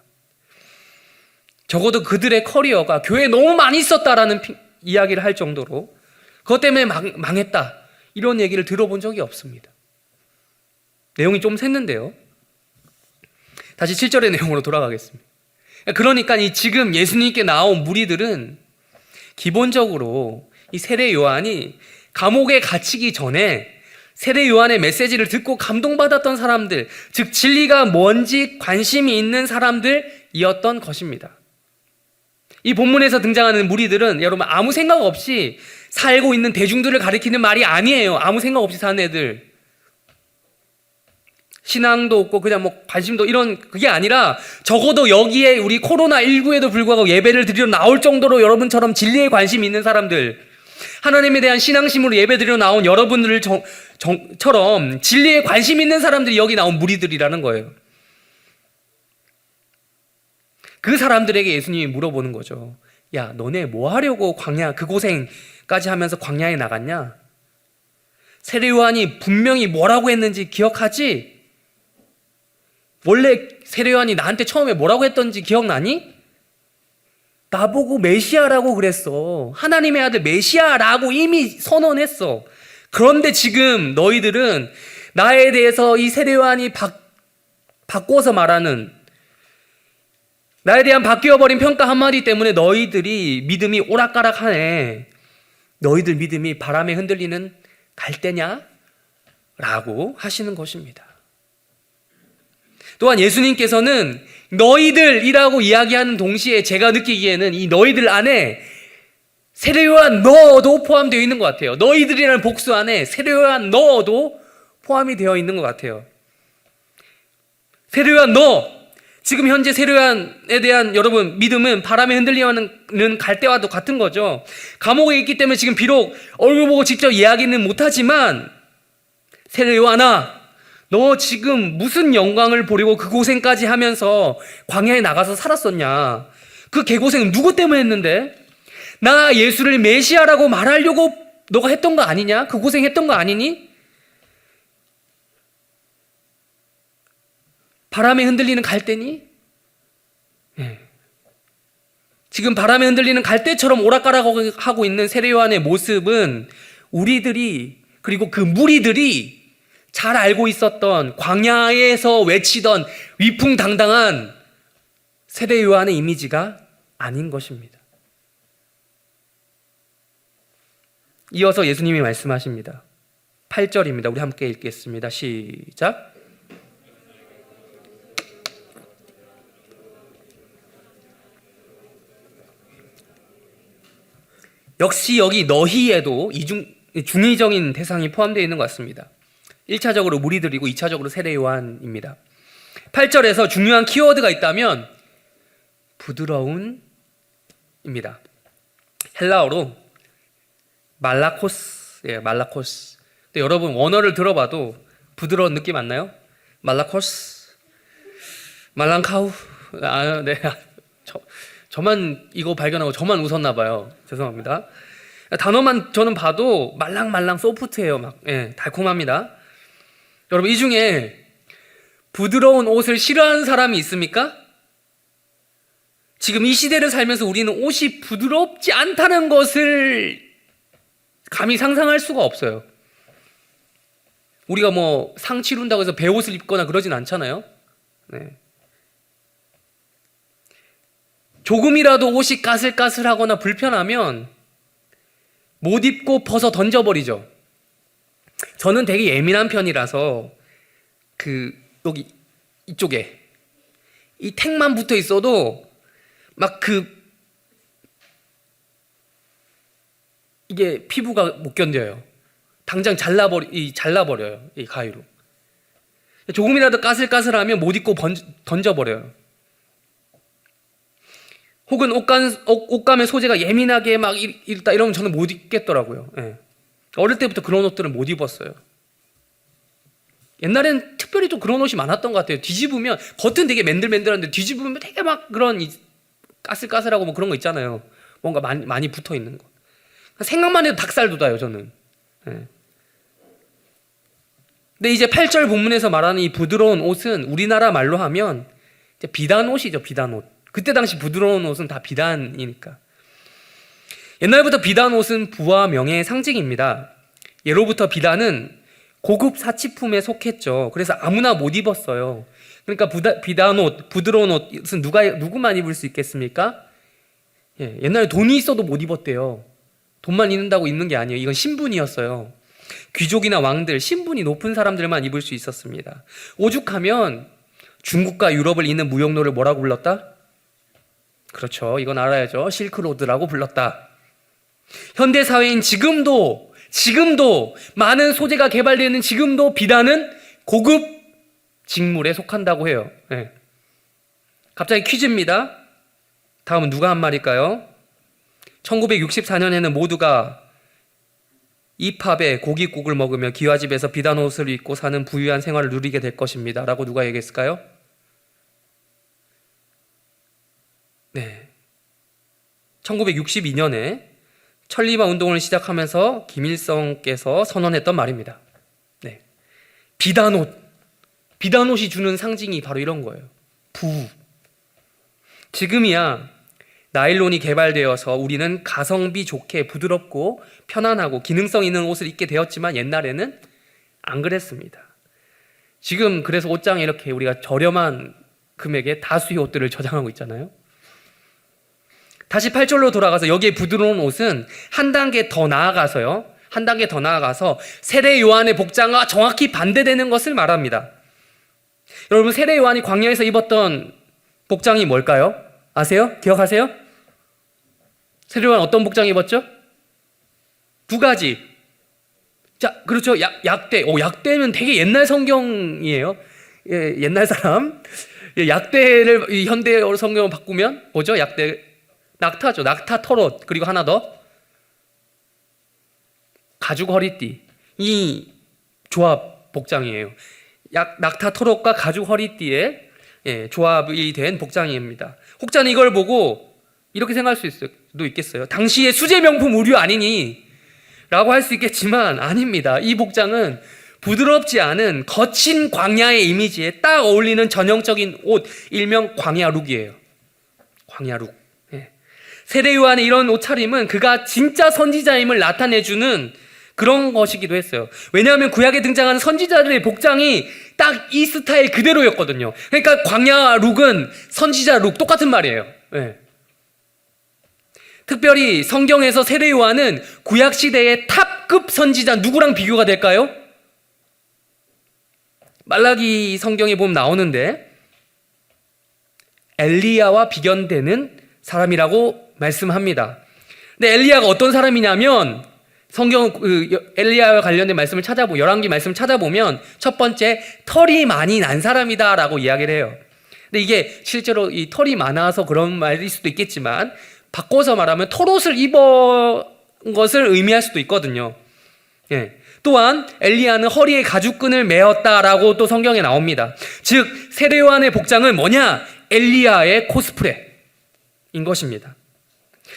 적어도 그들의 커리어가 교회에 너무 많이 있었다라는 이야기를 할 정도로 그것 때문에 망했다, 이런 얘기를 들어본 적이 없습니다. 내용이 좀 샜는데요. 다시 7절의 내용으로 돌아가겠습니다. 그러니까 이 지금 예수님께 나온 무리들은 기본적으로 이 세례 요한이 감옥에 갇히기 전에 세례 요한의 메시지를 듣고 감동받았던 사람들, 즉 진리가 뭔지 관심이 있는 사람들이었던 것입니다. 이 본문에서 등장하는 무리들은 여러분 아무 생각 없이 살고 있는 대중들을 가리키는 말이 아니에요. 아무 생각 없이 사는 애들. 신앙도 없고 그냥 관심도 이런 그게 아니라 적어도 여기에 우리 코로나19에도 불구하고 예배를 드리러 나올 정도로 여러분처럼 진리에 관심이 있는 사람들, 하나님에 대한 신앙심으로 예배 드리러 나온 여러분들처럼 진리에 관심 있는 사람들이 여기 나온 무리들이라는 거예요. 그 사람들에게 예수님이 물어보는 거죠. 야, 너네 뭐 하려고 광야 그 고생까지 하면서 광야에 나갔냐? 세례 요한이 분명히 뭐라고 했는지 기억하지? 원래 세례 요한이 나한테 처음에 뭐라고 했던지 기억나니? 나보고 메시아라고 그랬어. 하나님의 아들 메시아라고 이미 선언했어. 그런데 지금 너희들은 나에 대해서 이 세례 요한이 바꿔서 말하는, 나에 대한 바뀌어버린 평가 한마디 때문에 너희들이 믿음이 오락가락하네. 너희들 믿음이 바람에 흔들리는 갈대냐? 라고 하시는 것입니다. 또한 예수님께서는 너희들이라고 이야기하는 동시에 제가 느끼기에는 이 너희들 안에 세례요한 너도 포함되어 있는 것 같아요. 너희들이라는 복수 안에 세례요한 너도 포함이 되어 있는 것 같아요. 세례요한 너, 지금 현재 세례요한에 대한 여러분 믿음은 바람에 흔들리는 갈대와도 같은 거죠. 감옥에 있기 때문에 지금 비록 얼굴 보고 직접 이야기는 못하지만, 세례요한아, 너 지금 무슨 영광을 보려고 그 고생까지 하면서 광야에 나가서 살았었냐? 그 개고생은 누구 때문에 했는데? 나 예수를 메시아라고 말하려고 너가 했던 거 아니냐? 그 고생했던 거 아니니? 바람에 흔들리는 갈대니? 네. 지금 바람에 흔들리는 갈대처럼 오락가락하고 있는 세례 요한의 모습은 우리들이, 그리고 그 무리들이 잘 알고 있었던, 광야에서 외치던 위풍당당한 세례 요한의 이미지가 아닌 것입니다. 이어서 예수님이 말씀하십니다. 8절입니다. 우리 함께 읽겠습니다. 시작. 역시 여기 너희에도 중의적인 대상이 포함되어 있는 것 같습니다. 1차적으로 무리들이고 2차적으로 세례 요한입니다. 8절에서 중요한 키워드가 있다면 부드러운입니다. 헬라어로 말라코스예요. 말라코스. 근데 여러분 원어를 들어봐도 부드러운 느낌 안 나요? 말라코스, 말랑카우. 네. 저만 이거 발견하고 저만 웃었나 봐요. 죄송합니다. 단어만 저는 봐도 말랑말랑 소프트해요. 막 달콤합니다. 여러분 이 중에 부드러운 옷을 싫어하는 사람이 있습니까? 지금 이 시대를 살면서 우리는 옷이 부드럽지 않다는 것을 감히 상상할 수가 없어요. 우리가 뭐 상 치룬다고 해서 배옷을 입거나 그러진 않잖아요. 네. 조금이라도 옷이 까슬까슬하거나 불편하면 못 입고 벗어 던져버리죠. 저는 되게 예민한 편이라서 여기 이쪽에 이 택만 붙어 있어도 막 이게 피부가 못 견뎌요. 당장 잘라버려요. 이 가위로. 조금이라도 까슬까슬하면 못 입고 던져버려요. 혹은 옷감의 소재가 예민하게 막 이랬다 이러면 저는 못 입겠더라고요. 예. 어릴 때부터 그런 옷들을 못 입었어요. 옛날엔 특별히 또 그런 옷이 많았던 것 같아요. 뒤집으면 겉은 되게 맨들맨들한데 뒤집으면 되게 막 그런 까슬까슬하고 뭐 그런 거 있잖아요. 뭔가 많이 붙어 있는 거. 생각만 해도 닭살 돋아요, 저는. 예. 근데 이제 8절 본문에서 말하는 이 부드러운 옷은 우리나라 말로 하면 이제 비단 옷이죠, 비단 옷. 그때 당시 부드러운 옷은 다 비단이니까. 옛날부터 비단 옷은 부와 명예의 상징입니다. 예로부터 비단은 고급 사치품에 속했죠. 그래서 아무나 못 입었어요. 그러니까 비단 옷, 부드러운 옷은 누구만 입을 수 있겠습니까? 예, 옛날에 돈이 있어도 못 입었대요. 돈만 있는다고 입는 게 아니에요. 이건 신분이었어요. 귀족이나 왕들, 신분이 높은 사람들만 입을 수 있었습니다. 오죽하면 중국과 유럽을 잇는 무역로를 뭐라고 불렀다? 그렇죠. 이건 알아야죠. 실크로드라고 불렀다. 현대사회인 지금도 많은 소재가 개발되는 지금도 비단은 고급 직물에 속한다고 해요. 네. 갑자기 퀴즈입니다. 다음은 누가 한 말일까요? 1964년에는 모두가 이팝에 고깃국을 먹으며 기와집에서 비단 옷을 입고 사는 부유한 생활을 누리게 될 것입니다. 라고 누가 얘기했을까요? 네. 1962년에 천리마 운동을 시작하면서 김일성께서 선언했던 말입니다. 네. 비단옷이 주는 상징이 바로 이런 거예요. 지금이야 나일론이 개발되어서 우리는 가성비 좋게 부드럽고 편안하고 기능성 있는 옷을 입게 되었지만 옛날에는 안 그랬습니다. 지금 그래서 옷장에 이렇게 우리가 저렴한 금액의 다수의 옷들을 저장하고 있잖아요. 다시 8절로 돌아가서 여기에 부드러운 옷은 한 단계 더 나아가서 세례 요한의 복장과 정확히 반대되는 것을 말합니다. 여러분 세례 요한이 광야에서 입었던 복장이 뭘까요? 아세요? 기억하세요? 세례 요한 어떤 복장 입었죠? 두 가지. 자, 그렇죠. 약대. 약대는 되게 옛날 성경이에요. 예, 옛날 사람. 예, 약대를 현대 성경으로 바꾸면 뭐죠? 약대. 낙타죠. 낙타 털옷. 그리고 하나 더. 가죽 허리띠. 이 조합 복장이에요. 낙타 털옷과 가죽 허리띠의 조합이 된 복장입니다. 혹자는 이걸 보고 이렇게 생각할 수도 있겠어요. 당시의 수제 명품 의류 아니니? 라고 할 수 있겠지만 아닙니다. 이 복장은 부드럽지 않은 거친 광야의 이미지에 딱 어울리는 전형적인 옷, 일명 광야룩이에요. 광야룩. 세례 요한의 이런 옷차림은 그가 진짜 선지자임을 나타내주는 그런 것이기도 했어요. 왜냐하면 구약에 등장하는 선지자들의 복장이 딱 이 스타일 그대로였거든요. 그러니까 광야 룩은 선지자 룩 똑같은 말이에요. 네. 특별히 성경에서 세례 요한은 구약 시대의 탑급 선지자 누구랑 비교가 될까요? 말라기 성경에 보면 나오는데 엘리야와 비견되는 사람이라고 말씀합니다. 근데 엘리야가 어떤 사람이냐면 성경 엘리야와 관련된 말씀을 열왕기 말씀을 찾아보면 첫 번째 털이 많이 난 사람이다라고 이야기를 해요. 근데 이게 실제로 이 털이 많아서 그런 말일 수도 있겠지만 바꿔서 말하면 털옷을 입은 것을 의미할 수도 있거든요. 예. 또한 엘리야는 허리에 가죽끈을 메었다라고 또 성경에 나옵니다. 즉 세례요한의 복장은 뭐냐? 엘리야의 코스프레인 것입니다.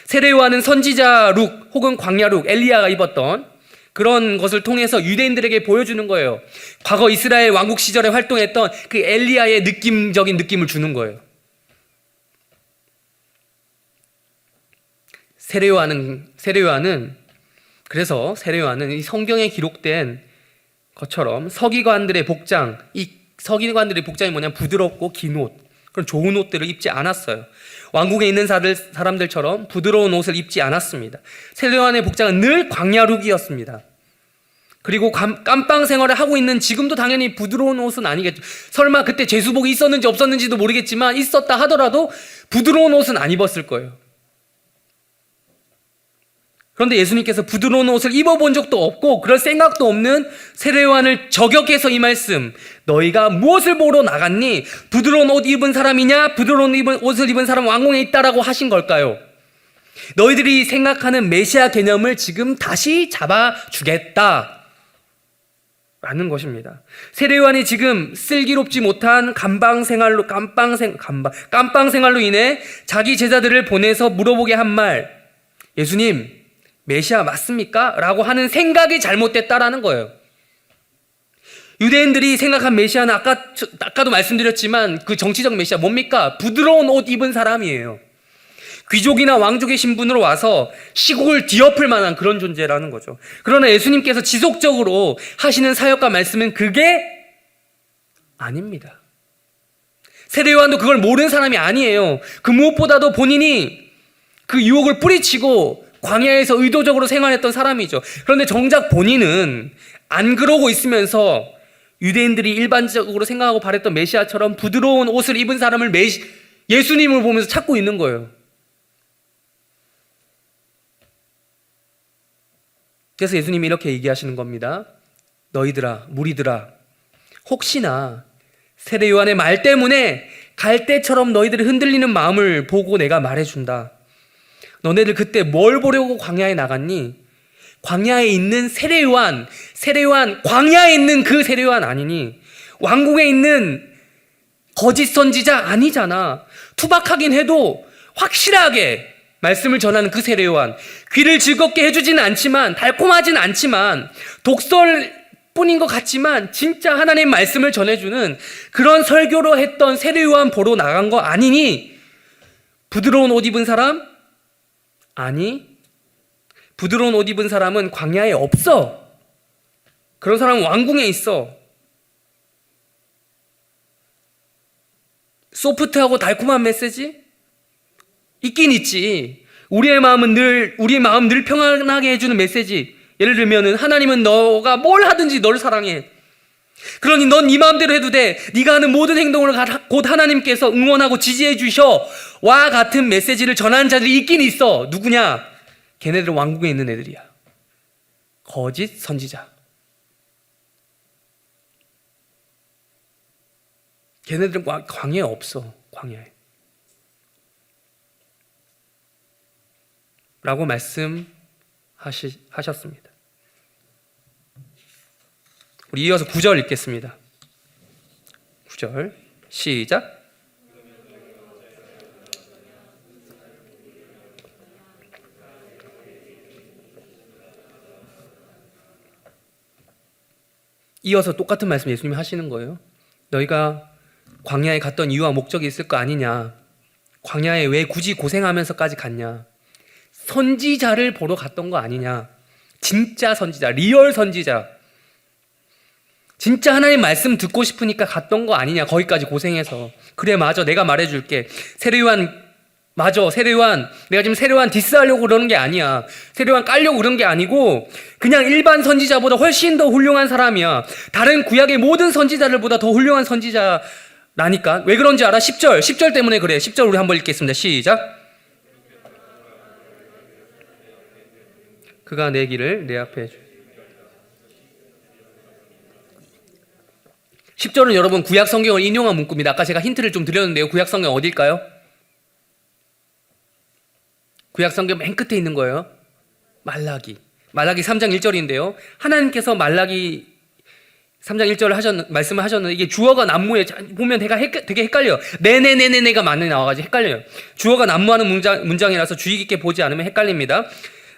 세례요한은 선지자 룩 혹은 광야 룩, 엘리야가 입었던 그런 것을 통해서 유대인들에게 보여주는 거예요. 과거 이스라엘 왕국 시절에 활동했던 그 엘리야의 느낌적인 느낌을 주는 거예요. 그래서 세례요한은 이 성경에 기록된 것처럼 서기관들의 복장이 뭐냐면 부드럽고 긴 옷, 그런 좋은 옷들을 입지 않았어요. 왕국에 있는 사람들처럼 부드러운 옷을 입지 않았습니다. 세례요한의 복장은 늘 광야룩이었습니다. 그리고 깜빵 생활을 하고 있는 지금도 당연히 부드러운 옷은 아니겠죠. 설마 그때 제수복이 있었는지 없었는지도 모르겠지만 있었다 하더라도 부드러운 옷은 안 입었을 거예요. 그런데 예수님께서 부드러운 옷을 입어본 적도 없고 그럴 생각도 없는 세례요한을 저격해서 이 말씀, 너희가 무엇을 보러 나갔니? 부드러운 옷 입은 사람이냐? 부드러운 옷을 입은 사람 왕궁에 있다라고 하신 걸까요? 너희들이 생각하는 메시아 개념을 지금 다시 잡아주겠다 라는 것입니다. 세례요한이 지금 슬기롭지 못한 깜빵 생활로 인해 자기 제자들을 보내서 물어보게 한 말, 예수님 메시아 맞습니까? 라고 하는 생각이 잘못됐다라는 거예요. 유대인들이 생각한 메시아는 아까도 말씀드렸지만 그 정치적 메시아 뭡니까? 부드러운 옷 입은 사람이에요. 귀족이나 왕족의 신분으로 와서 시국을 뒤엎을 만한 그런 존재라는 거죠. 그러나 예수님께서 지속적으로 하시는 사역과 말씀은 그게 아닙니다. 세례요한도 그걸 모르는 사람이 아니에요. 그 무엇보다도 본인이 그 유혹을 뿌리치고 광야에서 의도적으로 생활했던 사람이죠. 그런데 정작 본인은 안 그러고 있으면서 유대인들이 일반적으로 생각하고 바랬던 메시아처럼 부드러운 옷을 입은 사람을 예수님을 보면서 찾고 있는 거예요. 그래서 예수님이 이렇게 얘기하시는 겁니다. 너희들아, 무리들아, 혹시나 세례요한의 말 때문에 갈대처럼 너희들이 흔들리는 마음을 보고 내가 말해준다. 너네들 그때 뭘 보려고 광야에 나갔니? 광야에 있는 세례요한, 광야에 있는 그 세례요한 아니니? 왕궁에 있는 거짓 선지자 아니잖아. 투박하긴 해도 확실하게 말씀을 전하는 그 세례요한. 귀를 즐겁게 해주지는 않지만, 달콤하진 않지만, 독설뿐인 것 같지만 진짜 하나님 말씀을 전해주는 그런 설교로 했던 세례요한 보러 나간 거 아니니? 부드러운 옷 입은 사람? 아니, 부드러운 옷 입은 사람은 광야에 없어. 그런 사람은 왕궁에 있어. 소프트하고 달콤한 메시지? 있긴 있지. 우리의 마음 늘 평안하게 해주는 메시지. 예를 들면은 하나님은 너가 뭘 하든지 너를 사랑해. 그러니 넌 네 마음대로 해도 돼. 네가 하는 모든 행동을 곧 하나님께서 응원하고 지지해 주셔. 와 같은 메시지를 전하는 자들이 있긴 있어. 누구냐? 걔네들 왕국에 있는 애들이야. 거짓 선지자. 걔네들은 광야에 없어. 광야에. 라고 말씀하셨습니다. 우리 이어서 9절 읽겠습니다. 9절 시작. 이어서 똑같은 말씀 예수님이 하시는 거예요. 너희가 광야에 갔던 이유와 목적이 있을 거 아니냐. 광야에 왜 굳이 고생하면서까지 갔냐. 선지자를 보러 갔던 거 아니냐. 진짜 선지자, 리얼 선지자. 진짜 하나님 말씀 듣고 싶으니까 갔던 거 아니냐. 거기까지 고생해서. 그래 맞아, 내가 말해줄게. 세례요한 내가 지금 세례요한 디스하려고 그러는 게 아니야. 세례요한 깔려고 그런 게 아니고 그냥 일반 선지자보다 훨씬 더 훌륭한 사람이야. 다른 구약의 모든 선지자들보다 더 훌륭한 선지자라니까. 왜 그런지 알아? 10절 때문에 그래. 10절 우리 한번 읽겠습니다. 시작. 그가 내 길을 내 앞에 주. 10절은 여러분 구약 성경을 인용한 문구입니다. 아까 제가 힌트를 좀 드렸는데요. 구약 성경 어딜까요? 구약 성경 맨 끝에 있는 거예요. 말라기 3장 1절인데요. 하나님께서 말라기 3장 1절을 말씀을 하셨는데 이게 주어가 난무에 보면 되게 헷갈려요. 네네네네네가 많이 나와가지고 헷갈려요. 주어가 난무하는 문장이라서 주의 깊게 보지 않으면 헷갈립니다.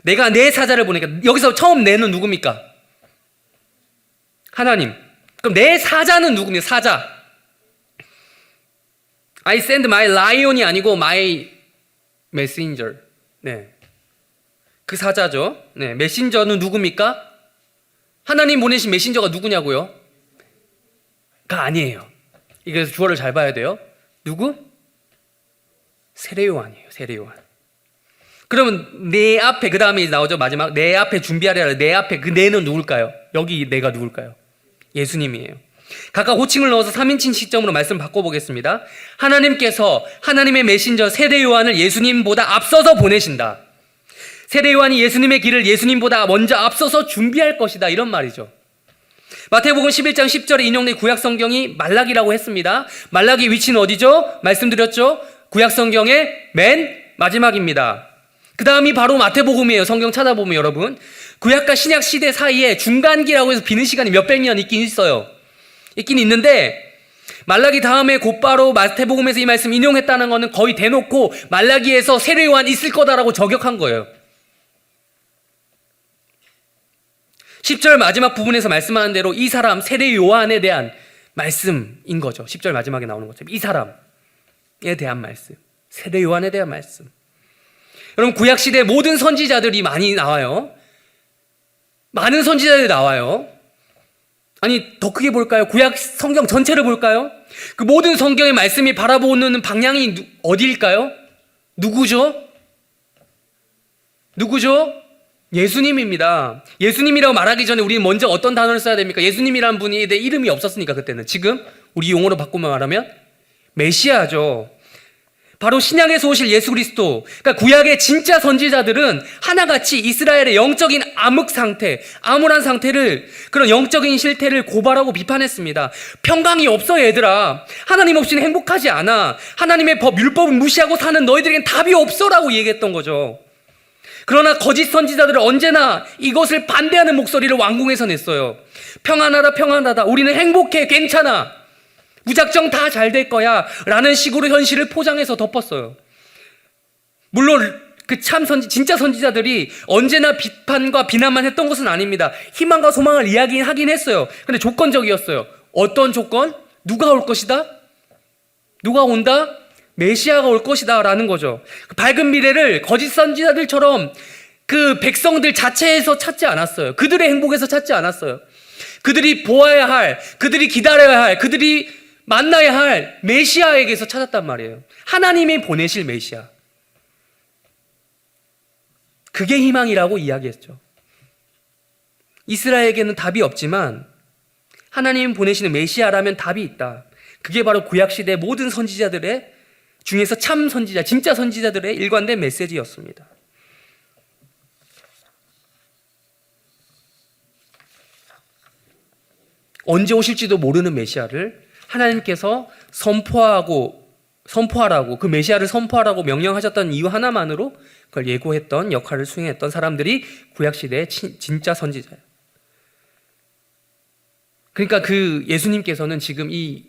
내가 내 사자를 보내니까 여기서 처음 내는 누굽니까? 하나님. 그럼 내 사자는 누굽니까? 사자. I send my lion이 아니고 my messenger. 네. 그 사자죠. 네. 메신저는 누굽니까? 하나님 보내신 메신저가 누구냐고요? 가 아니에요. 그래서 주어를 잘 봐야 돼요. 누구? 세례요한이에요. 세례요한. 그러면 내 앞에 그 다음에 나오죠. 마지막 내 앞에 준비하라. 내 앞에 그 내는 누굴까요? 여기 내가 누굴까요? 예수님이에요. 각각 호칭을 넣어서 3인칭 시점으로 말씀 바꿔보겠습니다. 하나님께서 하나님의 메신저 세례요한을 예수님보다 앞서서 보내신다. 세례요한이 예수님의 길을 예수님보다 먼저 앞서서 준비할 것이다. 이런 말이죠. 마태복음 11장 10절에 인용된 구약 성경이 말라기라고 했습니다. 말라기 위치는 어디죠? 말씀드렸죠? 구약 성경의 맨 마지막입니다. 그 다음이 바로 마태복음이에요. 성경 찾아보면 여러분 구약과 신약 시대 사이에 중간기라고 해서 비는 시간이 몇백 년 있긴 있어요. 있긴 있는데 말라기 다음에 곧바로 마태복음에서 이 말씀 인용했다는 것은 거의 대놓고 말라기에서 세례요한 있을 거다라고 저격한 거예요. 10절 마지막 부분에서 말씀하는 대로 이 사람 세례요한에 대한 말씀인 거죠. 10절 마지막에 나오는 것처럼 이 사람에 대한 말씀, 세례요한에 대한 말씀. 여러분 구약시대 모든 선지자들이 많이 나와요. 많은 선지자들이 나와요. 아니 더 크게 볼까요? 구약 성경 전체를 볼까요? 그 모든 성경의 말씀이 바라보는 방향이 어디일까요? 누구죠? 예수님입니다. 예수님이라고 말하기 전에 우리는 먼저 어떤 단어를 써야 됩니까? 예수님이라는 분이 내 이름이 없었으니까 그때는. 지금 우리 용어로 바꾸면 말하면 메시아죠. 바로 신약에서 오실 예수 그리스도. 그러니까 구약의 진짜 선지자들은 하나같이 이스라엘의 영적인 암흑 상태, 암울한 상태를, 그런 영적인 실태를 고발하고 비판했습니다. 평강이 없어 얘들아. 하나님 없이는 행복하지 않아. 하나님의 율법을 무시하고 사는 너희들에겐 답이 없어라고 얘기했던 거죠. 그러나 거짓 선지자들은 언제나 이것을 반대하는 목소리를 왕궁에서 냈어요. 평안하다, 평안하다. 우리는 행복해, 괜찮아. 무작정 다 잘 될 거야. 라는 식으로 현실을 포장해서 덮었어요. 물론 그 진짜 선지자들이 언제나 비판과 비난만 했던 것은 아닙니다. 희망과 소망을 이야기하긴 했어요. 근데 조건적이었어요. 어떤 조건? 누가 올 것이다? 누가 온다? 메시아가 올 것이다 라는 거죠. 밝은 미래를 거짓 선지자들처럼 그 백성들 자체에서 찾지 않았어요. 그들의 행복에서 찾지 않았어요. 그들이 보아야 할, 그들이 기다려야 할, 그들이 만나야 할 메시아에게서 찾았단 말이에요. 하나님이 보내실 메시아. 그게 희망이라고 이야기했죠. 이스라엘에게는 답이 없지만 하나님 보내시는 메시아라면 답이 있다. 그게 바로 구약시대 모든 선지자들의 중에서 참 선지자, 진짜 선지자들의 일관된 메시지였습니다. 언제 오실지도 모르는 메시아를 하나님께서 선포하라고, 그 메시아를 선포하라고 명령하셨던 이유 하나만으로 그걸 예고했던 역할을 수행했던 사람들이 구약시대의 진짜 선지자예요. 그러니까 그 예수님께서는 지금 이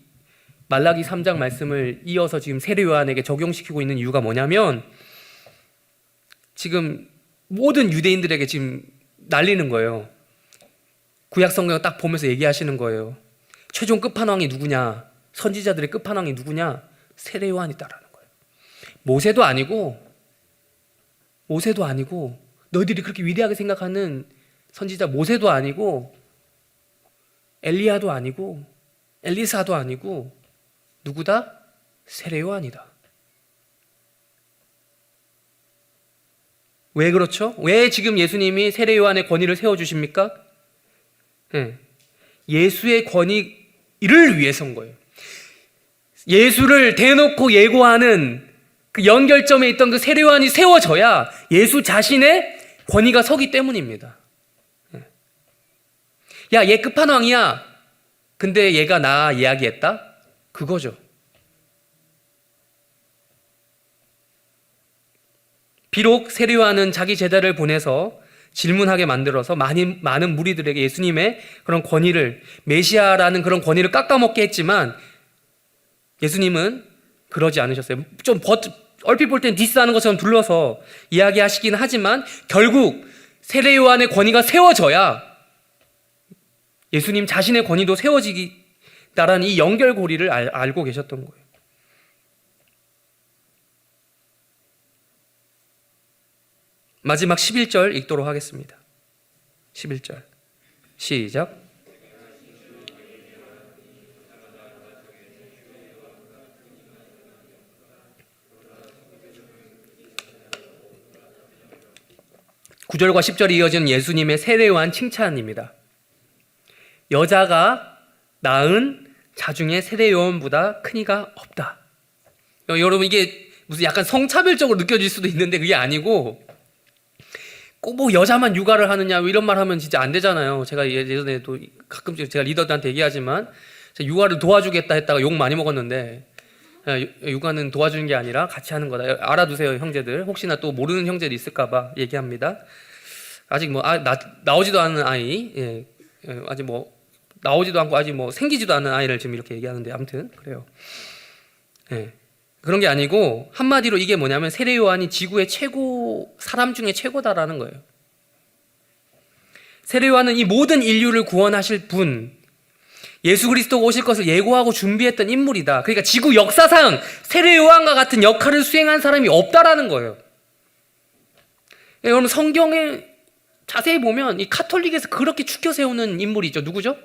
말라기 3장 말씀을 이어서 지금 세례요한에게 적용시키고 있는 이유가 뭐냐면 지금 모든 유대인들에게 지금 날리는 거예요. 구약 성경을 딱 보면서 얘기하시는 거예요. 최종 끝판왕이 누구냐? 선지자들의 끝판왕이 누구냐? 세례요한이다라는 거예요. 모세도 아니고 너희들이 그렇게 위대하게 생각하는 선지자 모세도 아니고 엘리야도 아니고 엘리사도 아니고 누구다? 세례요한이다. 왜 그렇죠? 왜 지금 예수님이 세례요한의 권위를 세워주십니까? 예수의 권위를 위해서인 거예요. 예수를 대놓고 예고하는 그 연결점에 있던 그 세례요한이 세워져야 예수 자신의 권위가 서기 때문입니다. 야, 얘 끝판왕이야. 근데 얘가 나 이야기했다? 그거죠. 비록 세례요한은 자기 제자를 보내서 질문하게 만들어서 많은 무리들에게 예수님의 그런 권위를, 메시아라는 그런 권위를 깎아먹게 했지만 예수님은 그러지 않으셨어요. 좀 얼핏 볼 땐 디스하는 것처럼 둘러서 이야기하시긴 하지만 결국 세례요한의 권위가 세워져야 예수님 자신의 권위도 세워지기다라는 이 연결고리를 알고 계셨던 거예요. 마지막 11절 읽도록 하겠습니다. 11절 시작. (9절과 10절이) 이어지는 예수님의 세례요한 칭찬입니다. 여자가 낳은 자중에 세례요한보다 큰 이가 없다. 여러분, 이게 무슨 약간 성차별적으로 느껴질 수도 있는데 그게 아니고, 꼭 뭐 여자만 육아를 하느냐 이런 말 하면 진짜 안 되잖아요. 제가 예전에도 가끔씩 제가 리더들한테 얘기하지만 육아를 도와주겠다 했다가 욕 많이 먹었는데, 육아는 도와주는 게 아니라 같이 하는 거다. 알아두세요, 형제들. 혹시나 또 모르는 형제도 있을까봐 얘기합니다. 아직 뭐 나오지도 않은 아이, 아직 뭐 나오지도 않고 아직 뭐 생기지도 않은 아이를 지금 이렇게 얘기하는데, 아무튼 그래요. 그런 게 아니고 한마디로 이게 뭐냐면 세례요한이 지구의 사람 중에 최고다라는 거예요. 세례요한은 이 모든 인류를 구원하실 분, 예수 그리스도가 오실 것을 예고하고 준비했던 인물이다. 그러니까 지구 역사상 세례요한과 같은 역할을 수행한 사람이 없다라는 거예요. 여러분, 성경에 자세히 보면 이 카톨릭에서 그렇게 추켜 세우는 인물이죠. 누구죠?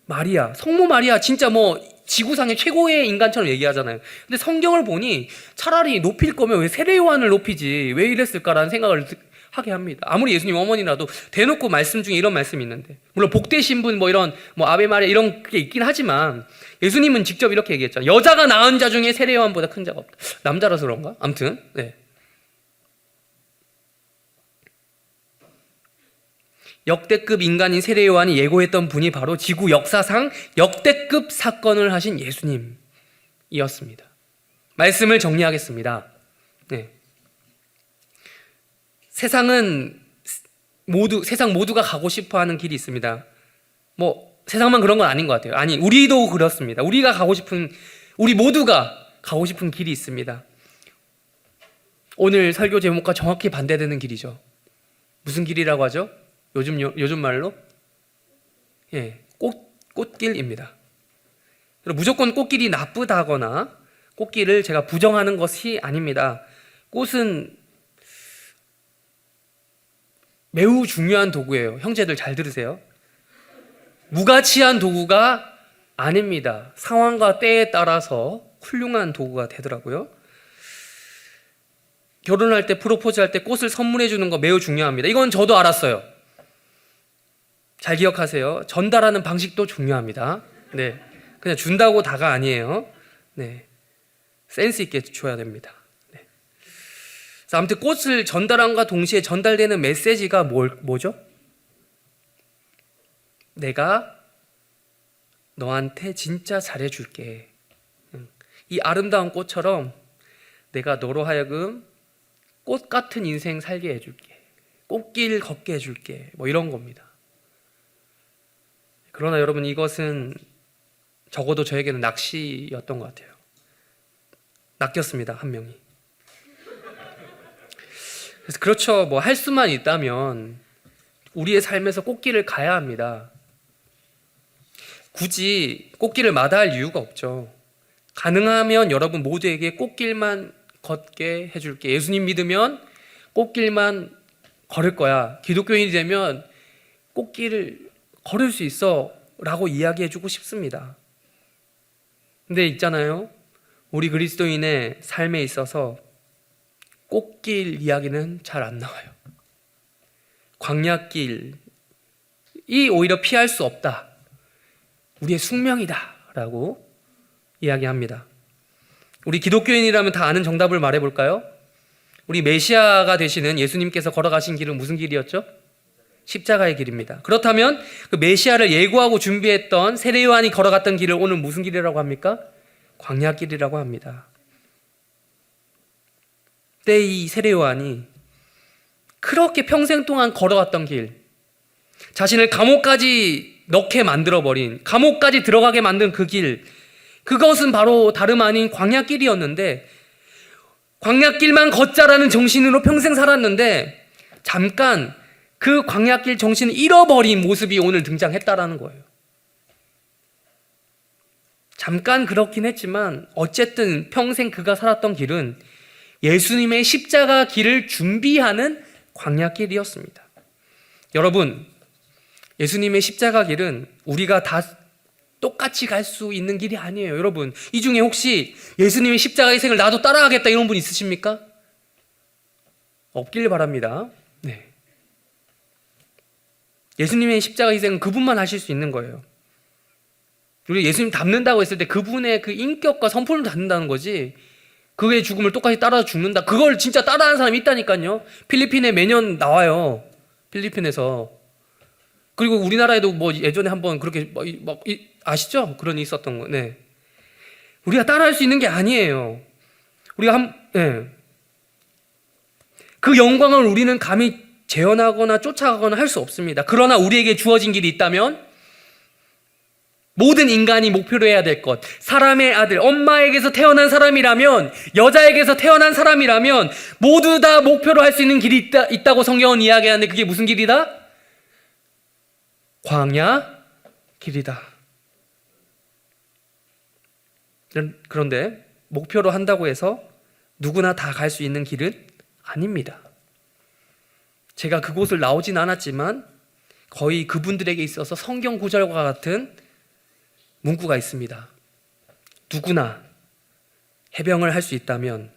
마리아, 성모 마리아. 진짜 뭐 지구상의 최고의 인간처럼 얘기하잖아요. 근데 성경을 보니 차라리 높일 거면 왜 세례요한을 높이지, 왜 이랬을까라는 생각을 하게 합니다. 아무리 예수님 어머니라도 대놓고 말씀 중에 이런 말씀이 있는데, 물론 복되신 분 뭐 이런 뭐 아베 마리아 이런 게 있긴 하지만 예수님은 직접 이렇게 얘기했죠. 여자가 낳은 자 중에 세례요한보다 큰 자가 없다. 남자라서 그런가? 아무튼 역대급 인간인 세례요한이 예고했던 분이 바로 지구 역사상 역대급 사건을 하신 예수님이었습니다. 말씀을 정리하겠습니다. 세상 모두가 가고 싶어하는 길이 있습니다. 뭐 세상만 그런 건 아닌 것 같아요. 아니, 우리도 그렇습니다. 우리 모두가 가고 싶은 길이 있습니다. 오늘 설교 제목과 정확히 반대되는 길이죠. 무슨 길이라고 하죠? 요즘 말로 꽃길입니다. 무조건 꽃길이 나쁘다거나 꽃길을 제가 부정하는 것이 아닙니다. 꽃은 매우 중요한 도구예요. 형제들 잘 들으세요. 무가치한 도구가 아닙니다. 상황과 때에 따라서 훌륭한 도구가 되더라고요. 결혼할 때, 프로포즈할 때 꽃을 선물해 주는 거 매우 중요합니다. 이건 저도 알았어요. 잘 기억하세요. 전달하는 방식도 중요합니다. 그냥 준다고 다가 아니에요. 센스 있게 줘야 됩니다. 아무튼 꽃을 전달함과 동시에 전달되는 메시지가 뭐죠? 내가 너한테 진짜 잘해줄게. 이 아름다운 꽃처럼 내가 너로 하여금 꽃 같은 인생 살게 해줄게. 꽃길 걷게 해줄게. 뭐 이런 겁니다. 그러나 여러분, 이것은 적어도 저에게는 낚시였던 것 같아요. 낚였습니다, 한 명이. 그래서 그렇죠. 뭐 할 수만 있다면 우리의 삶에서 꽃길을 가야 합니다. 굳이 꽃길을 마다할 이유가 없죠. 가능하면 여러분 모두에게 꽃길만 걷게 해줄게. 예수님 믿으면 꽃길만 걸을 거야. 기독교인이 되면 꽃길을 걸을 수 있어 라고 이야기해주고 싶습니다. 근데 있잖아요, 우리 그리스도인의 삶에 있어서 꽃길 이야기는 잘 안 나와요. 광야길이 오히려 피할 수 없다, 우리의 숙명이다 라고 이야기합니다. 우리 기독교인이라면 다 아는 정답을 말해볼까요? 우리 메시아가 되시는 예수님께서 걸어가신 길은 무슨 길이었죠? 십자가의 길입니다. 그렇다면 그 메시아를 예고하고 준비했던 세례 요한이 걸어갔던 길을 오늘 무슨 길이라고 합니까? 광야길이라고 합니다. 그때 이 세례 요한이 그렇게 평생 동안 걸어왔던 길, 자신을 감옥까지 넣게 만들어버린, 감옥까지 들어가게 만든 그 길, 그것은 바로 다름 아닌 광야길이었는데, 광야길만 걷자라는 정신으로 평생 살았는데 잠깐 그 광야길 정신을 잃어버린 모습이 오늘 등장했다라는 거예요. 잠깐 그렇긴 했지만 어쨌든 평생 그가 살았던 길은 예수님의 십자가 길을 준비하는 광야길이었습니다. 여러분, 예수님의 십자가 길은 우리가 다 똑같이 갈 수 있는 길이 아니에요. 여러분, 이 중에 혹시 예수님의 십자가 희생을 나도 따라가겠다 이런 분 있으십니까? 없길 바랍니다. 네. 예수님의 십자가 희생은 그분만 하실 수 있는 거예요. 우리 예수님 닮는다고 했을 때 그분의 그 인격과 성품을 닮는다는 거지, 그의 죽음을 똑같이 따라 죽는다, 그걸 진짜 따라하는 사람이 있다니까요. 필리핀에 매년 나와요. 필리핀에서. 그리고 우리나라에도 뭐 예전에 한번 그렇게 아시죠? 그런 일이 있었던 거. 네. 우리가 따라할 수 있는 게 아니에요. 우리가 그 영광을 우리는 감히 재현하거나 쫓아가거나 할 수 없습니다. 그러나 우리에게 주어진 길이 있다면 모든 인간이 목표로 해야 될 것, 사람의 아들, 엄마에게서 태어난 사람이라면, 여자에게서 태어난 사람이라면 모두 다 목표로 할 수 있는 길이 있다고 성경은 이야기하는데, 그게 무슨 길이다? 광야 길이다. 그런데 목표로 한다고 해서 누구나 다 갈 수 있는 길은 아닙니다. 제가 그곳을 나오진 않았지만 거의 그분들에게 있어서 성경 구절과 같은 문구가 있습니다. 누구나 해병을 할 수 있다면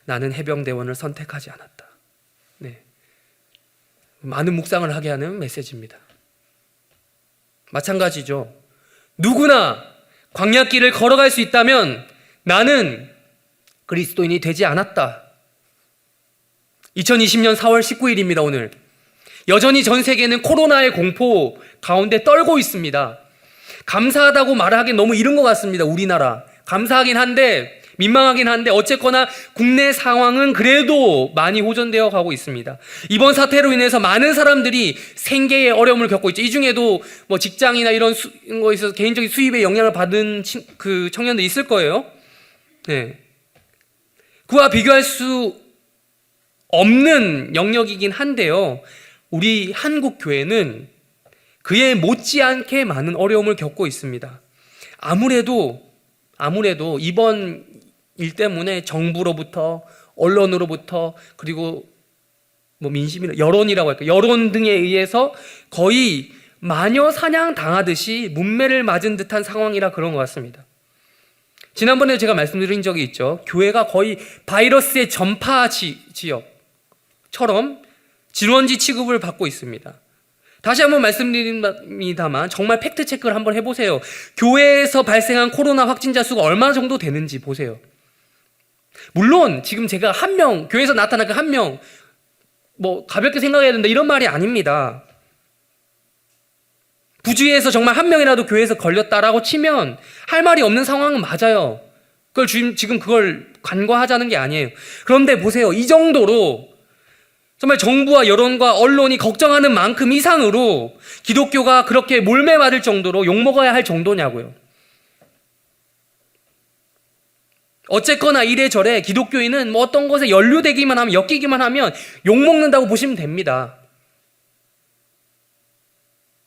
나는 해병대원을 선택하지 않았다. 네. 많은 묵상을 하게 하는 메시지입니다. 마찬가지죠. 누구나 광야길을 걸어갈 수 있다면 나는 그리스도인이 되지 않았다. 2020년 4월 19일입니다. 오늘 여전히 전 세계는 코로나의 공포 가운데 떨고 있습니다. 감사하다고 말하기 너무 이른 것 같습니다. 우리나라 감사하긴 한데, 민망하긴 한데, 어쨌거나 국내 상황은 그래도 많이 호전되어 가고 있습니다. 이번 사태로 인해서 많은 사람들이 생계에 어려움을 겪고 있죠. 이 중에도 뭐 직장이나 이런 거에 있어서 개인적인 수입에 영향을 받은 그 청년들이 있을 거예요. 네. 그와 비교할 수 없는 영역이긴 한데요, 우리 한국 교회는 그에 못지않게 많은 어려움을 겪고 있습니다. 아무래도 이번 일 때문에 정부로부터, 언론으로부터, 그리고 뭐 민심이나 여론이라고 할까요? 여론 등에 의해서 거의 마녀 사냥 당하듯이 문매를 맞은 듯한 상황이라 그런 것 같습니다. 지난번에 제가 말씀드린 적이 있죠. 교회가 거의 바이러스의 전파 지역처럼 진원지 취급을 받고 있습니다. 다시 한번 말씀드립니다만 정말 팩트 체크를 한번 해보세요. 교회에서 발생한 코로나 확진자 수가 얼마 정도 되는지 보세요. 물론 지금 제가 한 명, 교회에서 나타난 그 한 명, 뭐 가볍게 생각해야 된다 이런 말이 아닙니다. 부주의해서 정말 한 명이라도 교회에서 걸렸다라고 치면 할 말이 없는 상황은 맞아요. 지금 그걸 간과하자는 게 아니에요. 그런데 보세요. 이 정도로 정말 정부와 여론과 언론이 걱정하는 만큼 이상으로 기독교가 그렇게 몰매맞을 정도로 욕먹어야 할 정도냐고요. 어쨌거나 이래저래 기독교인은 뭐 어떤 것에 연루되기만 하면, 엮이기만 하면 욕먹는다고 보시면 됩니다.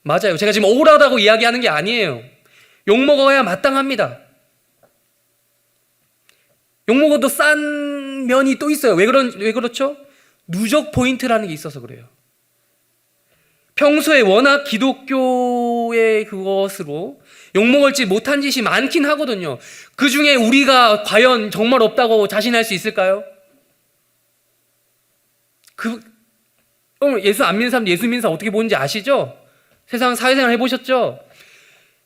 맞아요. 제가 지금 억울하다고 이야기하는 게 아니에요. 욕먹어야 마땅합니다. 욕먹어도 싼 면이 또 있어요. 왜 그렇죠? 누적 포인트라는 게 있어서 그래요. 평소에 워낙 기독교의 그것으로 욕먹을지 못한 짓이 많긴 하거든요. 그 중에 우리가 과연 정말 없다고 자신할 수 있을까요? 예수 안 믿는 사람 예수 믿는 사람 어떻게 보는지 아시죠? 세상 사회생활 해보셨죠?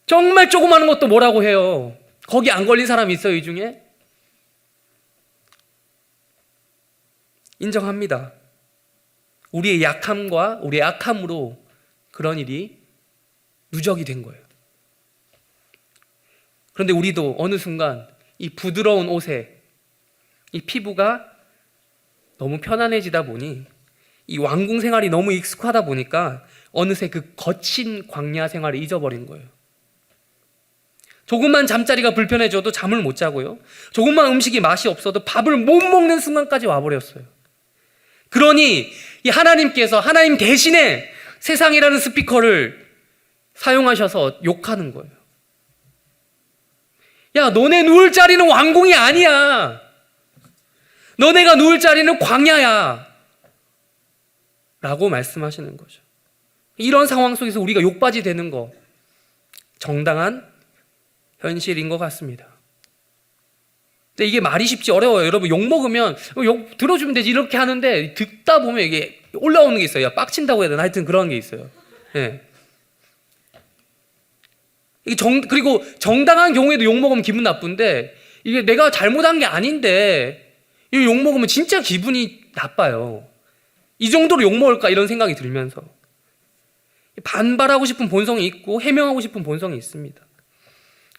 정말 조그마한 것도 뭐라고 해요. 거기 안 걸린 사람이 있어요, 이 중에? 인정합니다. 우리의 약함과 우리의 악함으로 그런 일이 누적이 된 거예요. 그런데 우리도 어느 순간 이 부드러운 옷에 이 피부가 너무 편안해지다 보니 이 왕궁 생활이 너무 익숙하다 보니까 어느새 그 거친 광야 생활을 잊어버린 거예요. 조금만 잠자리가 불편해져도 잠을 못 자고요. 조금만 음식이 맛이 없어도 밥을 못 먹는 순간까지 와버렸어요. 그러니 이 하나님께서 하나님 대신에 세상이라는 스피커를 사용하셔서 욕하는 거예요. 야, 너네 누울 자리는 왕궁이 아니야. 너네가 누울 자리는 광야야. 라고 말씀하시는 거죠. 이런 상황 속에서 우리가 욕받이 되는 거 정당한 현실인 것 같습니다. 근데 이게 말이 쉽지 어려워요. 여러분 욕 먹으면 욕 들어주면 되지 이렇게 하는데 듣다 보면 이게 올라오는 게 있어요. 야, 빡친다고 해야 되나? 하여튼 그런 게 있어요. 네. 그리고 정당한 경우에도 욕 먹으면 기분 나쁜데 이게 내가 잘못한 게 아닌데 이 욕 먹으면 진짜 기분이 나빠요. 이 정도로 욕 먹을까 이런 생각이 들면서 반발하고 싶은 본성이 있고 해명하고 싶은 본성이 있습니다.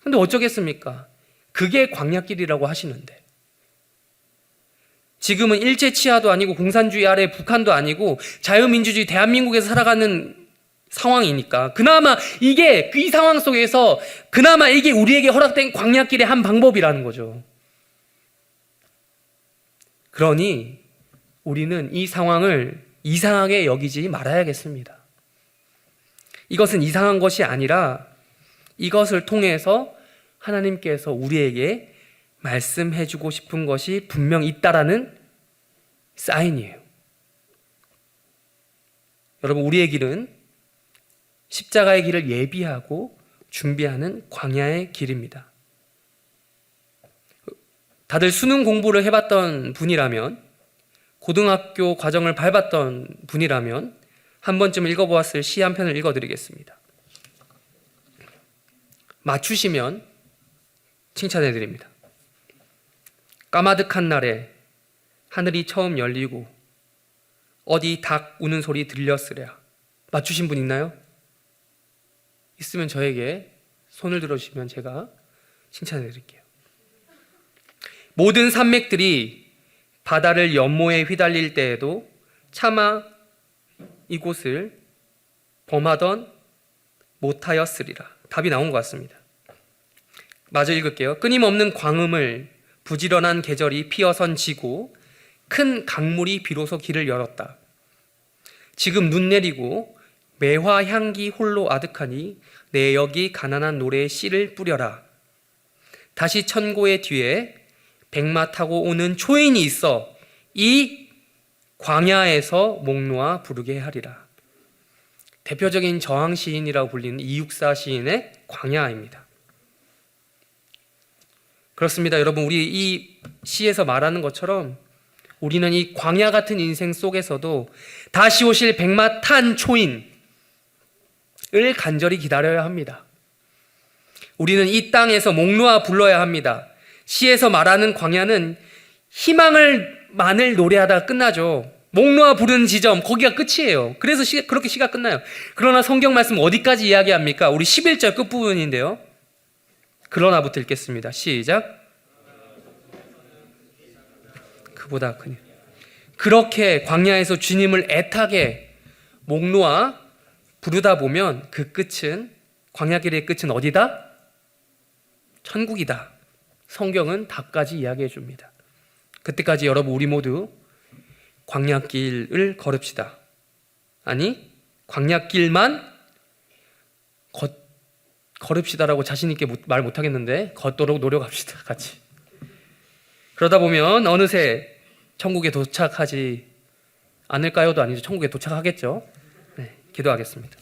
근데 어쩌겠습니까? 그게 광야길이라고 하시는데 지금은 일제치하도 아니고 공산주의 아래 북한도 아니고 자유민주주의 대한민국에서 살아가는 상황이니까 그나마 이게 이 상황 속에서 그나마 이게 우리에게 허락된 광야길의 한 방법이라는 거죠. 그러니 우리는 이 상황을 이상하게 여기지 말아야겠습니다. 이것은 이상한 것이 아니라 이것을 통해서 하나님께서 우리에게 말씀해주고 싶은 것이 분명 있다라는 사인이에요. 여러분, 우리의 길은 십자가의 길을 예비하고 준비하는 광야의 길입니다. 다들 수능 공부를 해봤던 분이라면, 고등학교 과정을 밟았던 분이라면 한 번쯤 읽어보았을 시 한 편을 읽어드리겠습니다. 맞추시면 칭찬해드립니다. 까마득한 날에 하늘이 처음 열리고 어디 닭 우는 소리 들렸으랴. 맞추신 분 있나요? 있으면 저에게 손을 들어주시면 제가 칭찬해드릴게요. 모든 산맥들이 바다를 연모에 휘달릴 때에도 차마 이곳을 범하던 못하였으리라. 답이 나온 것 같습니다. 마저 읽을게요. 끊임없는 광음을 부지런한 계절이 피어선 지고 큰 강물이 비로소 길을 열었다. 지금 눈 내리고 매화 향기 홀로 아득하니 내 여기 가난한 노래의 씨를 뿌려라. 다시 천고의 뒤에 백마 타고 오는 초인이 있어 이 광야에서 목 놓아 부르게 하리라. 대표적인 저항 시인이라고 불리는 이육사 시인의 광야입니다. 그렇습니다. 여러분, 우리 이 시에서 말하는 것처럼 우리는 이 광야 같은 인생 속에서도 다시 오실 백마 탄 초인을 간절히 기다려야 합니다. 우리는 이 땅에서 목 놓아 불러야 합니다. 시에서 말하는 광야는 희망을만을 노래하다가 끝나죠. 목 놓아 부르는 지점, 거기가 끝이에요. 그래서 그렇게 시가 끝나요. 그러나 성경 말씀 어디까지 이야기합니까? 우리 11절 끝부분인데요. 그러나부터 읽겠습니다. 시작. 그보다 크니. 그렇게 광야에서 주님을 애타게 목 놓아 부르다 보면 그 끝은, 광야길의 끝은 어디다? 천국이다. 성경은 답까지 이야기해 줍니다. 그때까지 여러분, 우리 모두 광야길을 걸읍시다. 아니, 광야길만 걸읍시다라고 자신 있게 말 못하겠는데 걷도록 노력합시다. 같이. 그러다 보면 어느새 천국에 도착하지 않을까요도 아니죠. 천국에 도착하겠죠. 네, 기도하겠습니다.